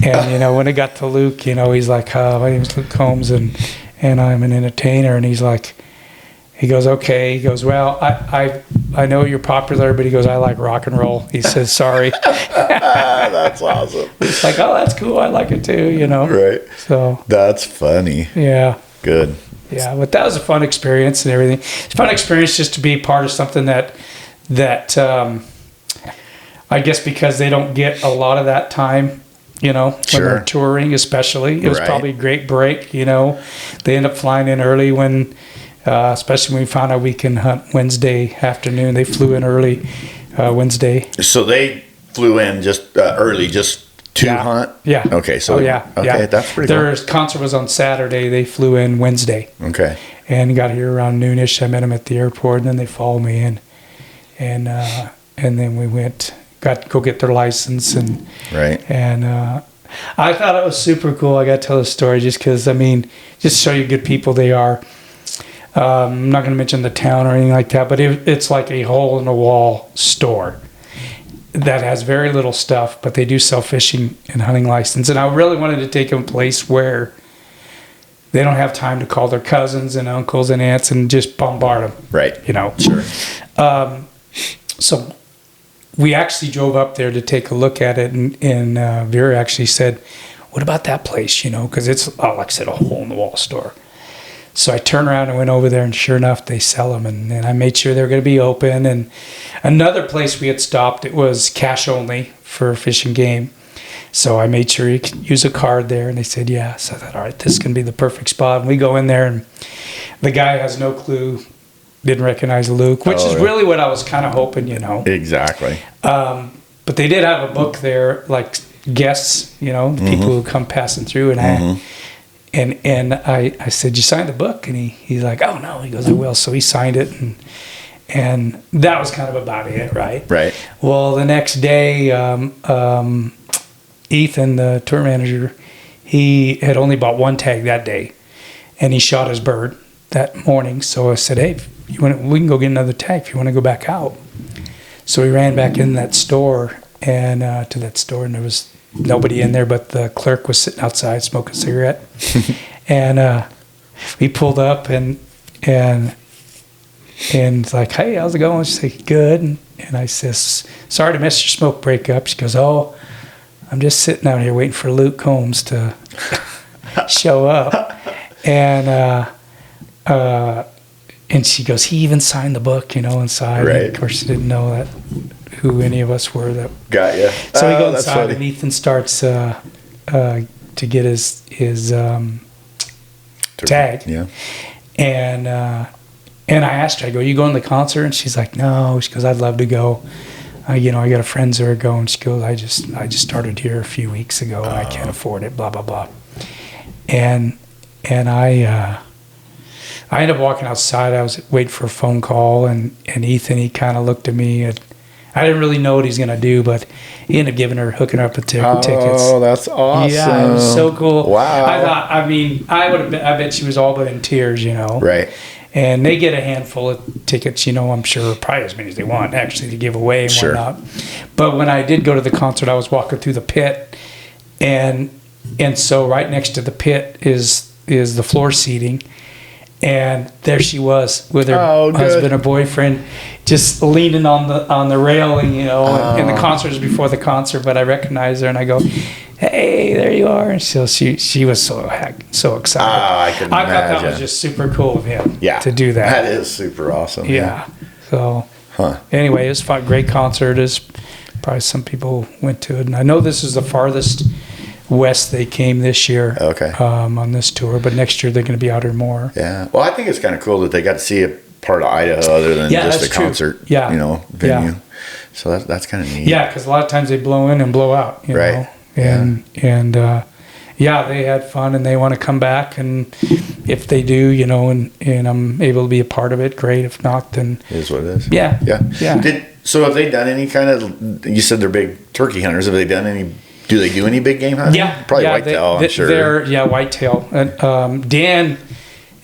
And when it got to Luke, he's like, "My name's Luke Combs, and I'm an entertainer." And he's like, he goes, "Okay." He goes, "Well, I know you're popular, but," he goes, "I like rock and roll." He says, "Sorry." That's awesome. It's like, "Oh, that's cool. I like it too." Right. So that's funny. Yeah. Good. Yeah, but that was a fun experience and everything. It's a fun experience just to be part of something that I guess because they don't get a lot of that time, when they're touring, especially. It was probably a great break, They end up flying in early when, especially when we found out we can hunt Wednesday afternoon. They flew in early Wednesday. So they flew in just early, just to hunt? Yeah. Okay. So Okay, that's pretty cool. Their concert was on Saturday. They flew in Wednesday. Okay. And got here around noonish. I met them at the airport, and then they followed me in, and then we got to go get their license, and I thought it was super cool. I got to tell the story just because, just show you good people they are. I'm not going to mention the town or anything like that, but it's like a hole in the wall store that has very little stuff, but they do sell fishing and hunting license. And I really wanted to take them a place where they don't have time to call their cousins and uncles and aunts and just bombard them. Right. Sure. So we actually drove up there to take a look at it, and Vera actually said, "What about that place?" Because it's, like I said, a hole in the wall store. So I turned around and went over there, and sure enough, they sell them. And I made sure they were going to be open. And another place we had stopped, it was cash only for fish and game. So I made sure you could use a card there, and they said, yeah. So I thought, all right, this is going to be the perfect spot. And we go in there, and the guy has no clue, didn't recognize Luke, which is really what I was kind of hoping, Exactly. But they did have a book there, like guests, people who come passing through, and And I said, "You signed the book?" And he's like, "Oh no." He goes, "I will." So he signed it, and that was kind of about it, right? Right. Well, the next day, Ethan, the tour manager, he had only bought one tag that day, and he shot his bird that morning. So I said, "Hey, we can go get another tag if you want to go back out." So we ran back in that store and there was nobody in there, but the clerk was sitting outside smoking a cigarette. And we pulled up and it's like, "Hey, how's it going?" She said, "Good." And I says, "Sorry to miss your smoke break up." She goes, "Oh, I'm just sitting out here waiting for Luke Combs to show up." And she goes, "He even signed the book, inside." Right. And of course, she didn't know who any of us were. Got you. So we go inside, and Ethan starts to get his tag. Yeah. And I asked her, I go, "You going to the concert?" And she's like, "No." She goes, "I'd love to go. I got a friends that are going." She goes, I just started here a few weeks ago, and I can't afford it, blah, blah, blah." And I ended up walking outside. I was waiting for a phone call, and Ethan, he kind of looked at me, and I didn't really know what he's going to do, but he ended up hooking her up with tickets. Oh, that's awesome. Yeah, it was so cool. Wow. I thought, I bet she was all but in tears, Right. And they get a handful of tickets, I'm sure, probably as many as they want, actually, to give away and whatnot. But when I did go to the concert, I was walking through the pit, and so right next to the pit is the floor seating. And there she was with her husband or boyfriend, just leaning on the railing, And the concert was before the concert, but I recognized her and I go, "Hey, there you are!" And so she was so excited. I can imagine. I thought that was just super cool of him to do that. That is super awesome. Yeah. So anyway, it was fun. Great concert. As probably some people went to it, and I know this is the farthest west they came this year. Okay. On this tour, but next year they're going to be out here more. Yeah. Well, I think it's kind of cool that they got to see a part of Idaho other than just a concert. Yeah. Venue. Yeah. So that's kind of neat. Yeah, because a lot of times they blow in and blow out. Right. And they had fun and they want to come back, and if they do, and I'm able to be a part of it, great. If not, then it is what it is. Yeah. Yeah. So have they done any kind of? You said they're big turkey hunters. Have they done any? Do they do any big game hunting? Yeah, probably whitetail. I'm sure. They're whitetail. Dan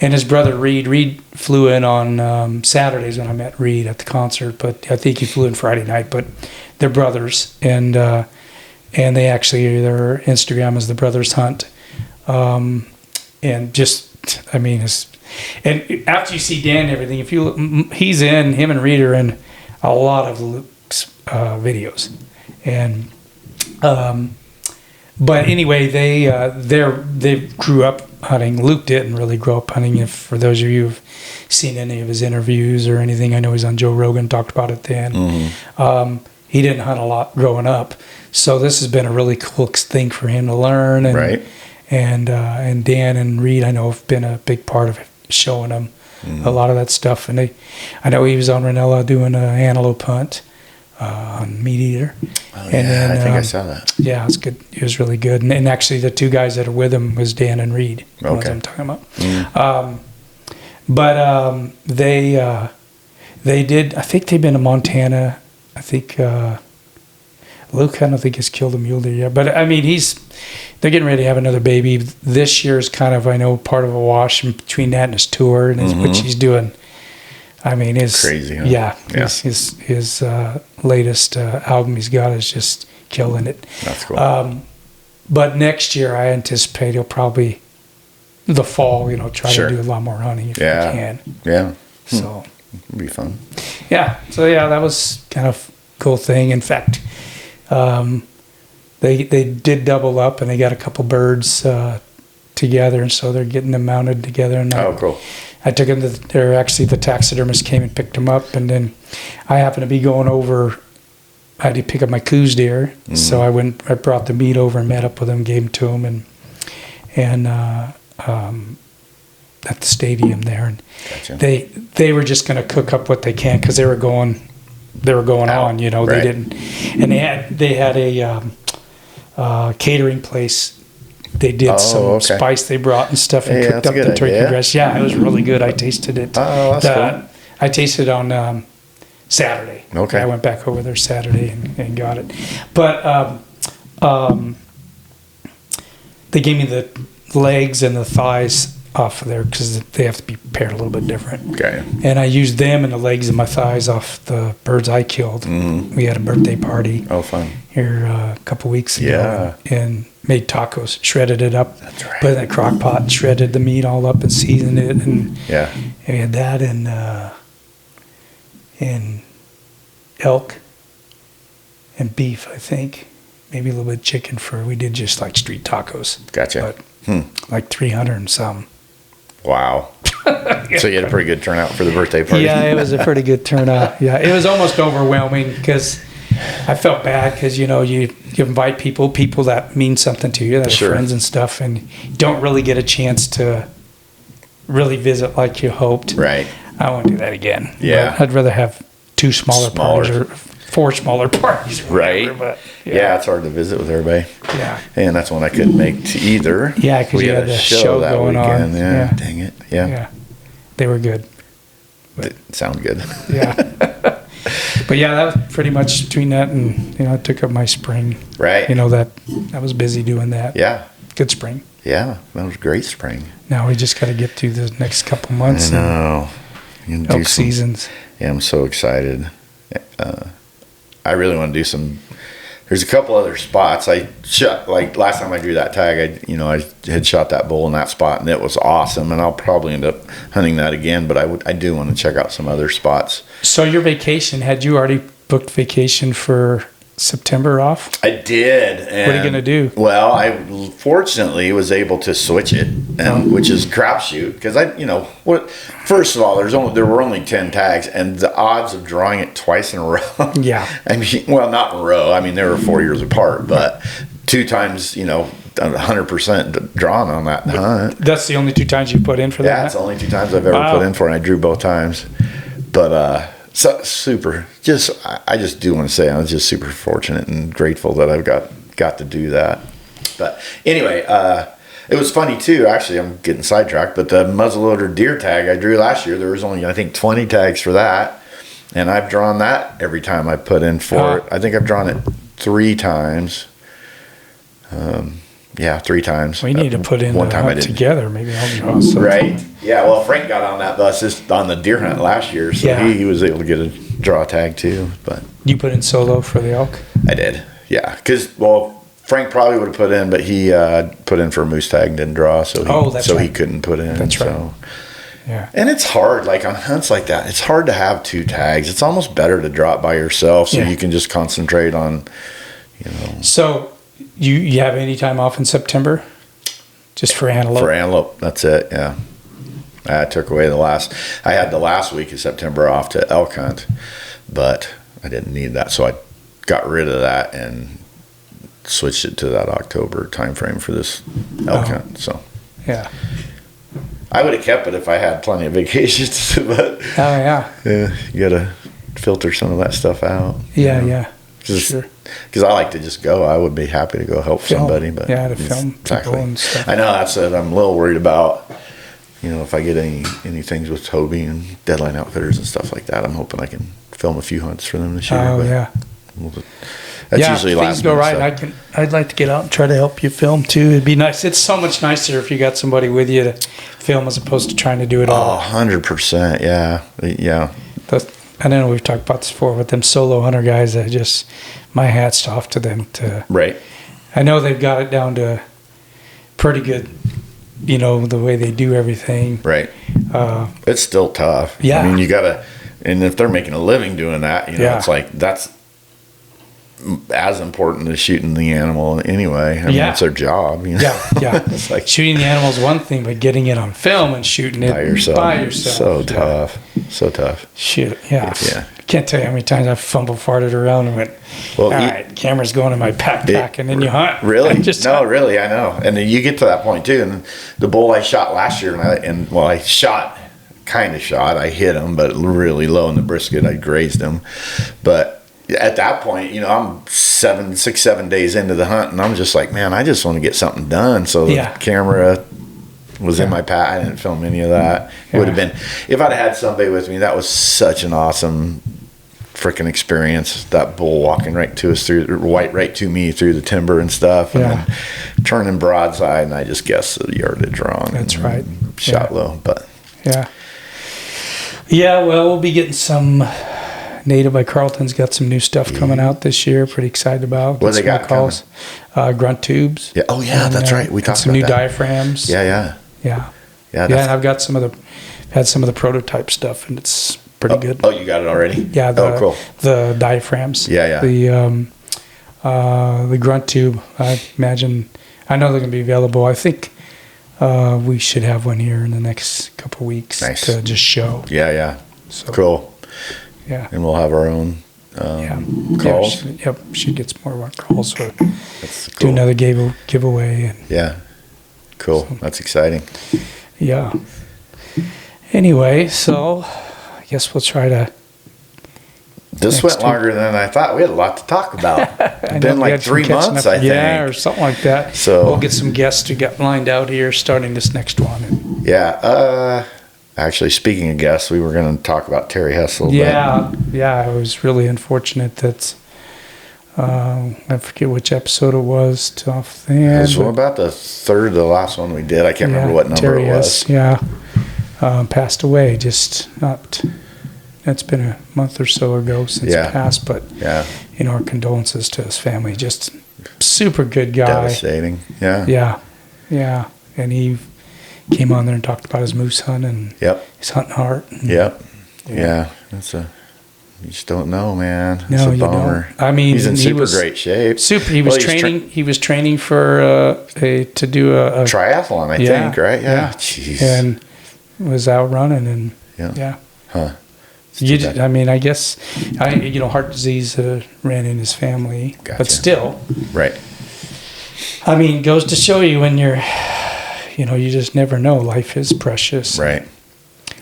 and his brother Reed flew in on Saturdays when I met Reed at the concert, but I think he flew in Friday night. But they're brothers, and they actually, their Instagram is the Brothers Hunt, and just, I mean, and after you see Dan and everything, if you look, him and Reed are in a lot of Luke's videos, and but anyway, they grew up hunting. Luke didn't really grow up hunting. If for those of you who've seen any of his interviews or anything, I know he's on Joe Rogan, talked about it then. Mm-hmm. He didn't hunt a lot growing up, so this has been a really cool thing for him to learn. And, right. And Dan and Reed, I know, have been a big part of showing him a lot of that stuff. And I know he was on Ranella doing an antelope hunt on Meat Eater. Oh, and then, I think I saw that. Yeah, it's good. It was really good. And actually, the two guys that are with him was Dan and Reed. Okay. The ones I'm talking about. But they did. I think they've been to Montana. I think Luke, I don't think, has killed a mule deer yet. But I mean, they're getting ready to have another baby. This year's kind of, I know, part of a wash between that and his tour and which he's doing. I mean, crazy. Huh? Yeah. His latest album he's got is just killing it. That's cool. But next year, I anticipate he'll probably the fall, try to do a lot more hunting if he can. Yeah. So it'll be fun. Yeah. So that was kind of a cool thing. In fact, they did double up and they got a couple birds together, and so they're getting them mounted together. And cool. I took them the taxidermist came and picked them up, and then I happened to be going over. I had to pick up my Coues deer, so I brought the meat over and met up with them, gave them to them, and at the stadium there, and gotcha. they were just going to cook up what they can because they were going on, They didn't, and they had a catering place. They did some spice they brought and stuff and cooked up the turkey breast. Yeah, it was really good. I tasted it. Oh, that's cool. I tasted it on Saturday. Okay. I went back over there Saturday and got it. But they gave me the legs and the thighs off of there because they have to be prepared a little bit different. Okay. And I used them and the legs and my thighs off the birds I killed. We had a birthday party. Oh, fun. Here a couple weeks ago. Yeah. And made tacos, shredded it up. That's right. Put it in a crock pot, shredded the meat all up and seasoned it. And we had that and elk and beef, I think. Maybe a little bit of chicken we did just like street tacos. Gotcha. But like 300 and some. Wow. So you had a pretty good turnout for the birthday party. Yeah, it was a pretty good turnout. Yeah, it was almost overwhelming because I felt bad because, you invite people that mean something to you, that are friends and stuff, and you don't really get a chance to really visit like you hoped. Right. I won't do that again. Yeah. But I'd rather have two smaller parties or 4 smaller parties. Right. Whatever, but, yeah, it's hard to visit with everybody. Yeah. And that's one I couldn't make to either. Yeah, because you had a show that going weekend. on. Yeah, dang it. Yeah. They were good. It sounded good. Yeah. But yeah, that was pretty much between that and, I took up my spring. Right. I was busy doing that. Yeah. Good spring. Yeah, that was great spring. Now we just got to get through the next couple months. I know. Elk seasons. Yeah, I'm so excited. I really want to do some. There's a couple other spots I shot. Like last time I drew that tag, I had shot that bull in that spot, and it was awesome. And I'll probably end up hunting that again. But I do want to check out some other spots. So your vacation, had you already booked vacation for September off? I did. And, what are you going to do? Well, I fortunately was able to switch it, which is crapshoot because first of all, there were only 10 tags, and the odds of drawing it twice in a row. Yeah. I mean, well, not in a row. I mean, they were 4 years apart, but 2 times, 100% drawn on that hunt. That's the only 2 times you put in for that? Yeah, it's the only 2 times I've ever put in for, and I drew both times. But so super. I just do want to say I was just super fortunate and grateful that I've got to do that. But anyway, it was funny too. Actually, I'm getting sidetracked. But the muzzleloader deer tag I drew last year, there was only I think 20 tags for that, and I've drawn that every time I put in for it. I think I've drawn it 3 times. Yeah, 3 times. We need to put in one the time I hunt didn't. together. Maybe I'll draw some. Right. Yeah. Well, Frank got on that bus just on the deer hunt last year, so Yeah. he was able to get a draw tag too. But You put in solo for the elk? I did. Yeah. Because Frank probably would have put in, but he put in for a moose tag and didn't draw, so he couldn't put in. That's right. So. Yeah. And it's hard, like on hunts like that, it's hard to have 2 tags. It's almost better to drop by yourself so you can just concentrate on, So you have any time off in September? Just for antelope? For antelope, that's it, yeah. I took away I had the last week of September off to elk hunt, but I didn't need that, so I got rid of that and switched it to that October time frame for this elk hunt. So Yeah. I would have kept it if I had plenty of vacations, but yeah, you gotta filter some of that stuff out. Yeah. Just, Sure. Because I like to just go. I would be happy to go help somebody, but to film people and stuff. I know that's it. I'm a little worried about, if I get any things with Toby and Deadline Outfitters and stuff like that. I'm hoping I can film a few hunts for them this year. Oh yeah. That's usually last. Things go right. I'd like to get out and try to help you film too. It'd be nice. It's so much nicer if you got somebody with you to film as opposed to trying to do it all. 100%. Yeah. I know we've talked about this before, but them solo hunter guys, my hat's off to them. Right. I know they've got it down to pretty good, the way they do everything. Right. It's still tough. Yeah. I mean, you gotta, and if they're making a living doing that, it's like that's as important as shooting the animal anyway. I mean, it's their job. Yeah. It's like shooting the animal is one thing, but getting it on film and shooting it by yourself. So tough. So tough. Shit. Yeah. Yeah. Can't tell you how many times I fumble farted around and went, all right, camera's going in my backpack, and then you hunt. Really? Hunt. Really, I know. And then you get to that point too. And the bull I shot last year, I hit him, but really low in the brisket. I grazed him. But at that point, I'm 7 days into the hunt, and I'm just like, man, I just want to get something done. So the camera was in my pack. I didn't film any of that. It would have been, if I'd had somebody with me, that was such an awesome freaking experience. That bull walking right to us right to me through the timber and stuff, and then turning broadside, and I just guessed the yardage wrong. That's right. Shot low, but well, we'll be getting some. Native by Carlton's got some new stuff coming out this year. Pretty excited about. What they got calls? Grunt tubes. Yeah. Oh yeah, that's right. We talked some about new that. diaphragms. Yeah. And I've got some of the prototype stuff, and it's pretty good. Oh, you got it already? Yeah. Cool. The diaphragms. Yeah. The grunt tube. I imagine. I know they're going to be available. I think we should have one here in the next couple weeks to just show. Yeah. So, cool. Yeah. And we'll have our own calls. She gets more of our calls. So That's cool. do another giveaway. And cool. So, that's exciting. Yeah. Anyway, so I guess we'll try to. This went longer than I thought. We had a lot to talk about. It's been like 3 months, I think. Yeah, or something like that. So we'll get some guests to get lined out here starting this next one. Actually, speaking of guests, we were going to talk about Terry Hessel. Yeah, I was really unfortunate that I forget which episode it was off the end. It was about the third, the last one we did. I can't remember what number Terry it was. Passed away. It's been a month or so ago since it passed, but our condolences to his family. Just super good guy. Devastating. Yeah, and he came on there and talked about his moose hunt and his hunting heart. That's you just don't know, man. No, it's a you bummer. don't. I mean, he's in super great shape. He was training. He was training for to do a triathlon, I think, right? Yeah. Jeez. And was out running and Huh. I mean, I guess heart disease ran in his family, but still, right. I mean, goes to show you when you're. You just never know. Life is precious. Right.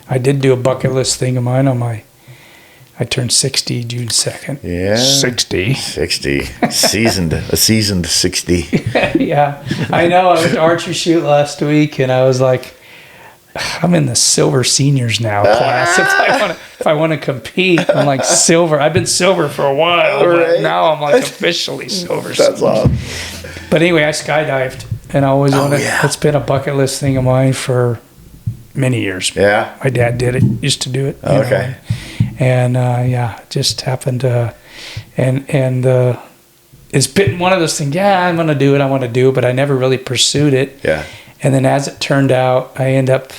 I did do a bucket list thing of mine I turned 60 June 2nd. Yeah. 60. A seasoned 60. Yeah. I know. I went to archery shoot last week, and I was like, I'm in the silver seniors now class. If I want to compete, I'm like silver. I've been silver for a while, but now I'm like officially silver. That's awesome. But anyway, I skydived. and I always wanted. yeah. It's been a bucket list thing of mine for many years. Yeah. My dad did it. Used to do it. You Okay. know? And it just happened. It's been one of those things. Yeah, I'm gonna do it. I want to do it, but I never really pursued it. Yeah. And then as it turned out, I end up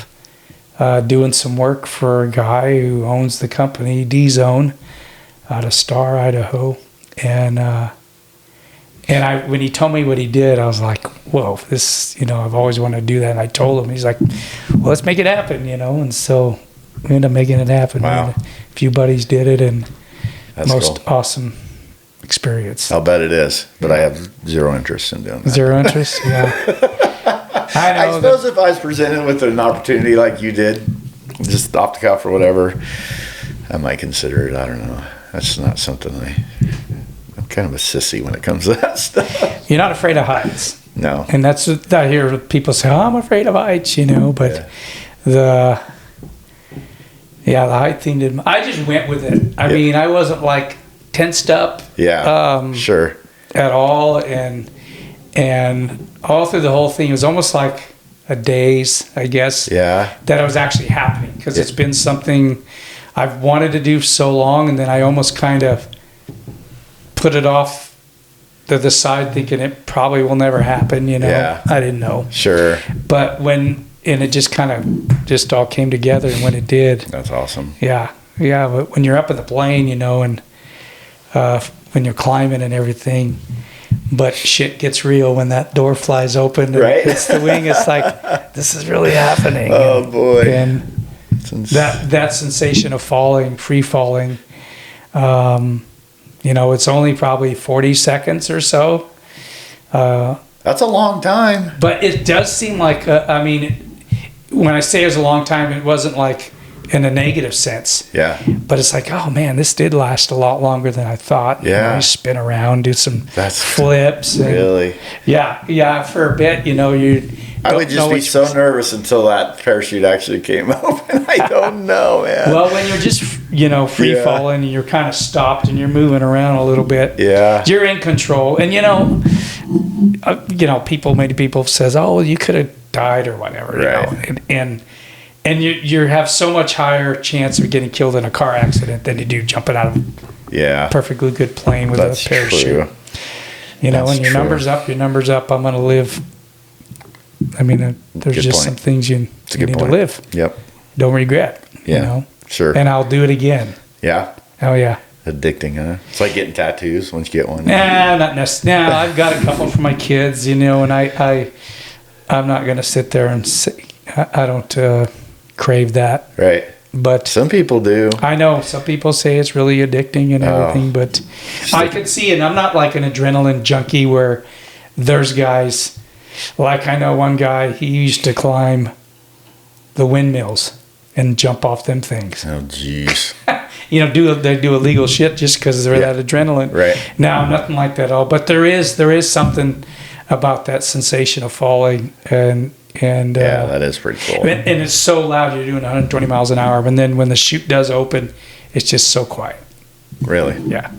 doing some work for a guy who owns the company D-Zone out of Star, Idaho, and when he told me what he did, I was like, whoa, this, I've always wanted to do that. And I told him, he's like, well, let's make it happen, and so we ended up making it happen. Wow. A few buddies did it, and That's most cool. awesome experience. I'll bet it is, but I have zero interest in doing that. Zero interest? Yeah. I suppose if I was presented with an opportunity like you did, just off the cuff or whatever, I might consider it. I don't know. That's not something I'm kind of a sissy when it comes to that stuff. You're not afraid of heights. No. And that's what I hear people say, oh, I'm afraid of heights, but the height thing didn't. I just went with it. I mean, I wasn't like tensed up. Yeah. Sure. At all, and all through the whole thing, it was almost like a daze, I guess. Yeah. That it was actually happening, because it's been something I've wanted to do so long, and then I almost kind of put it off to the side, thinking it probably will never happen. Yeah. I didn't know. Sure. But it just kind of just all came together, and when it did, That's awesome. yeah. But when you're up in the plane, and when you're climbing and everything, but shit gets real when that door flies open and Right. hits the wing. It's like, this is really happening. Oh, boy. And that sensation of falling, free falling, it's only probably 40 seconds or so. That's a long time. But it does seem like, when I say it was a long time, it wasn't like in a negative sense. Yeah. But it's like, oh man, this did last a lot longer than I thought. Yeah. You spin around, do some That's flips. And really. Yeah. For a bit, I would just be so nervous until that parachute actually came open. I don't know, man. Well, when you're just, free falling and you're kind of stopped and you're moving around a little bit. Yeah. You're in control. And, many people says, oh, you could have died or whatever. Right. And you have so much higher chance of getting killed in a car accident than you do jumping out of a perfectly good plane with That's a parachute. true. When your number's up, I'm going to live. There's Good just point. some things you need to live. Yep. Don't regret. Yeah. Sure. And I'll do it again. Yeah. Oh, yeah. Addicting, huh? It's like getting tattoos once you get one. Nah, not necessarily. Nah, I've got a couple for my kids, and I'm not going to sit there and say, I don't crave that. Right. But some people do. I know some people say it's really addicting and everything, but I could see it. I'm not like an adrenaline junkie where there's guys, like I know one guy, he used to climb the windmills and jump off them things. Oh, jeez. They do illegal shit just because they're that adrenaline. Right. Now, nothing like that at all. But there is something about that sensation of falling, and that is pretty cool. And it's so loud. You're doing 120 miles an hour, and then when the chute does open, it's just so quiet. Really? Yeah.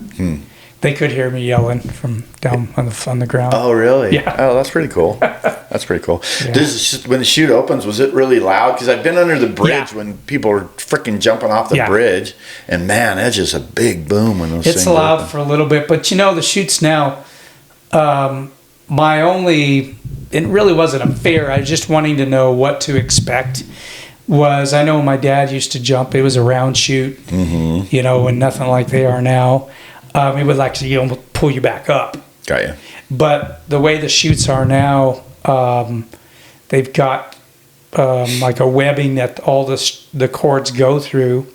They could hear me yelling from down on the ground. Oh, really? Yeah. Oh, that's pretty cool. That's pretty cool. Yeah. When the chute opens, was it really loud? Because I've been under the bridge when people are freaking jumping off the bridge, and man, that's just a big boom when those things It's loud open. for a little bit, but the chutes now. It really wasn't a fear. I was just wanting to know what to expect. I know my dad used to jump. It was a round chute, and nothing like they are now. It would actually pull you back up. Got you. But the way the chutes are now, they've got like a webbing that all the cords go through,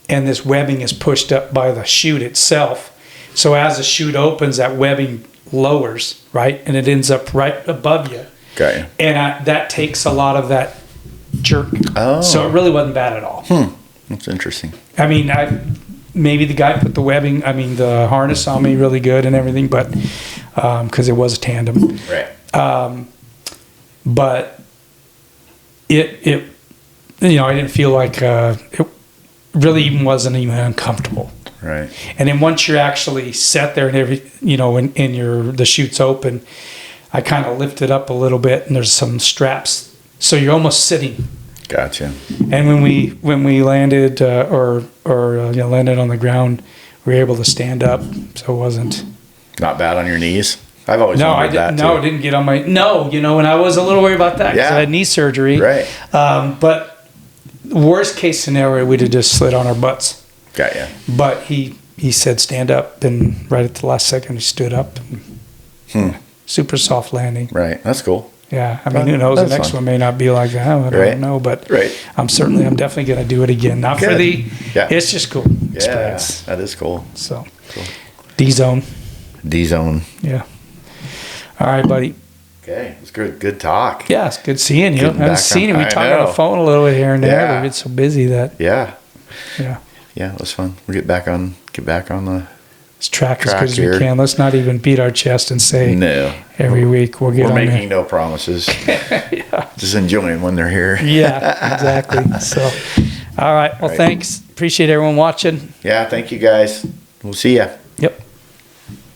and this webbing is pushed up by the chute itself. So as the chute opens, that webbing lowers, right, and it ends up right above you. Got you. And that takes a lot of that jerk. Oh. So it really wasn't bad at all. That's interesting. Maybe the guy put the harness on me really good and everything, but because it was a tandem. Right. But it I didn't feel like it really even wasn't even uncomfortable. Right. And then once you're actually set there and the chute's open, I kind of lift it up a little bit, and there's some straps, so you're almost sitting. Gotcha. And when we landed landed on the ground, we were able to stand up, so it wasn't. Not bad on your knees. I've always No, I wondered that didn't. too. No, I didn't get on my. No, and I was a little worried about that because Yeah. I had knee surgery. Right. But worst case scenario, we'd have just slid on our butts. Got ya. But he said stand up, and right at the last second he stood up. Super soft landing. Right. That's cool. Yeah, I mean, who knows? The That's next fun. one may not be like that. I don't know, but Right. I'm definitely going to do it again. Not for Good. the. Yeah. It's just cool Yeah, experience. that is cool. So, Cool. D-zone. D-zone. Yeah. All right, buddy. Okay, it's good. Good talk. Yeah, it's good seeing you. I Getting haven't back seen you. on- We I talk on know. the phone a little bit here and there. Yeah. But we get so busy that Yeah. yeah, It was fun. We'll get back on the. let's track as Track good as here. we can. Let's not even beat our chest and say No. every week we'll get We're on making no promises. Yeah. Just enjoying when they're here. Yeah, exactly. So, all right. Well, Right. thanks. Appreciate everyone watching. Yeah. Thank you guys. We'll see ya.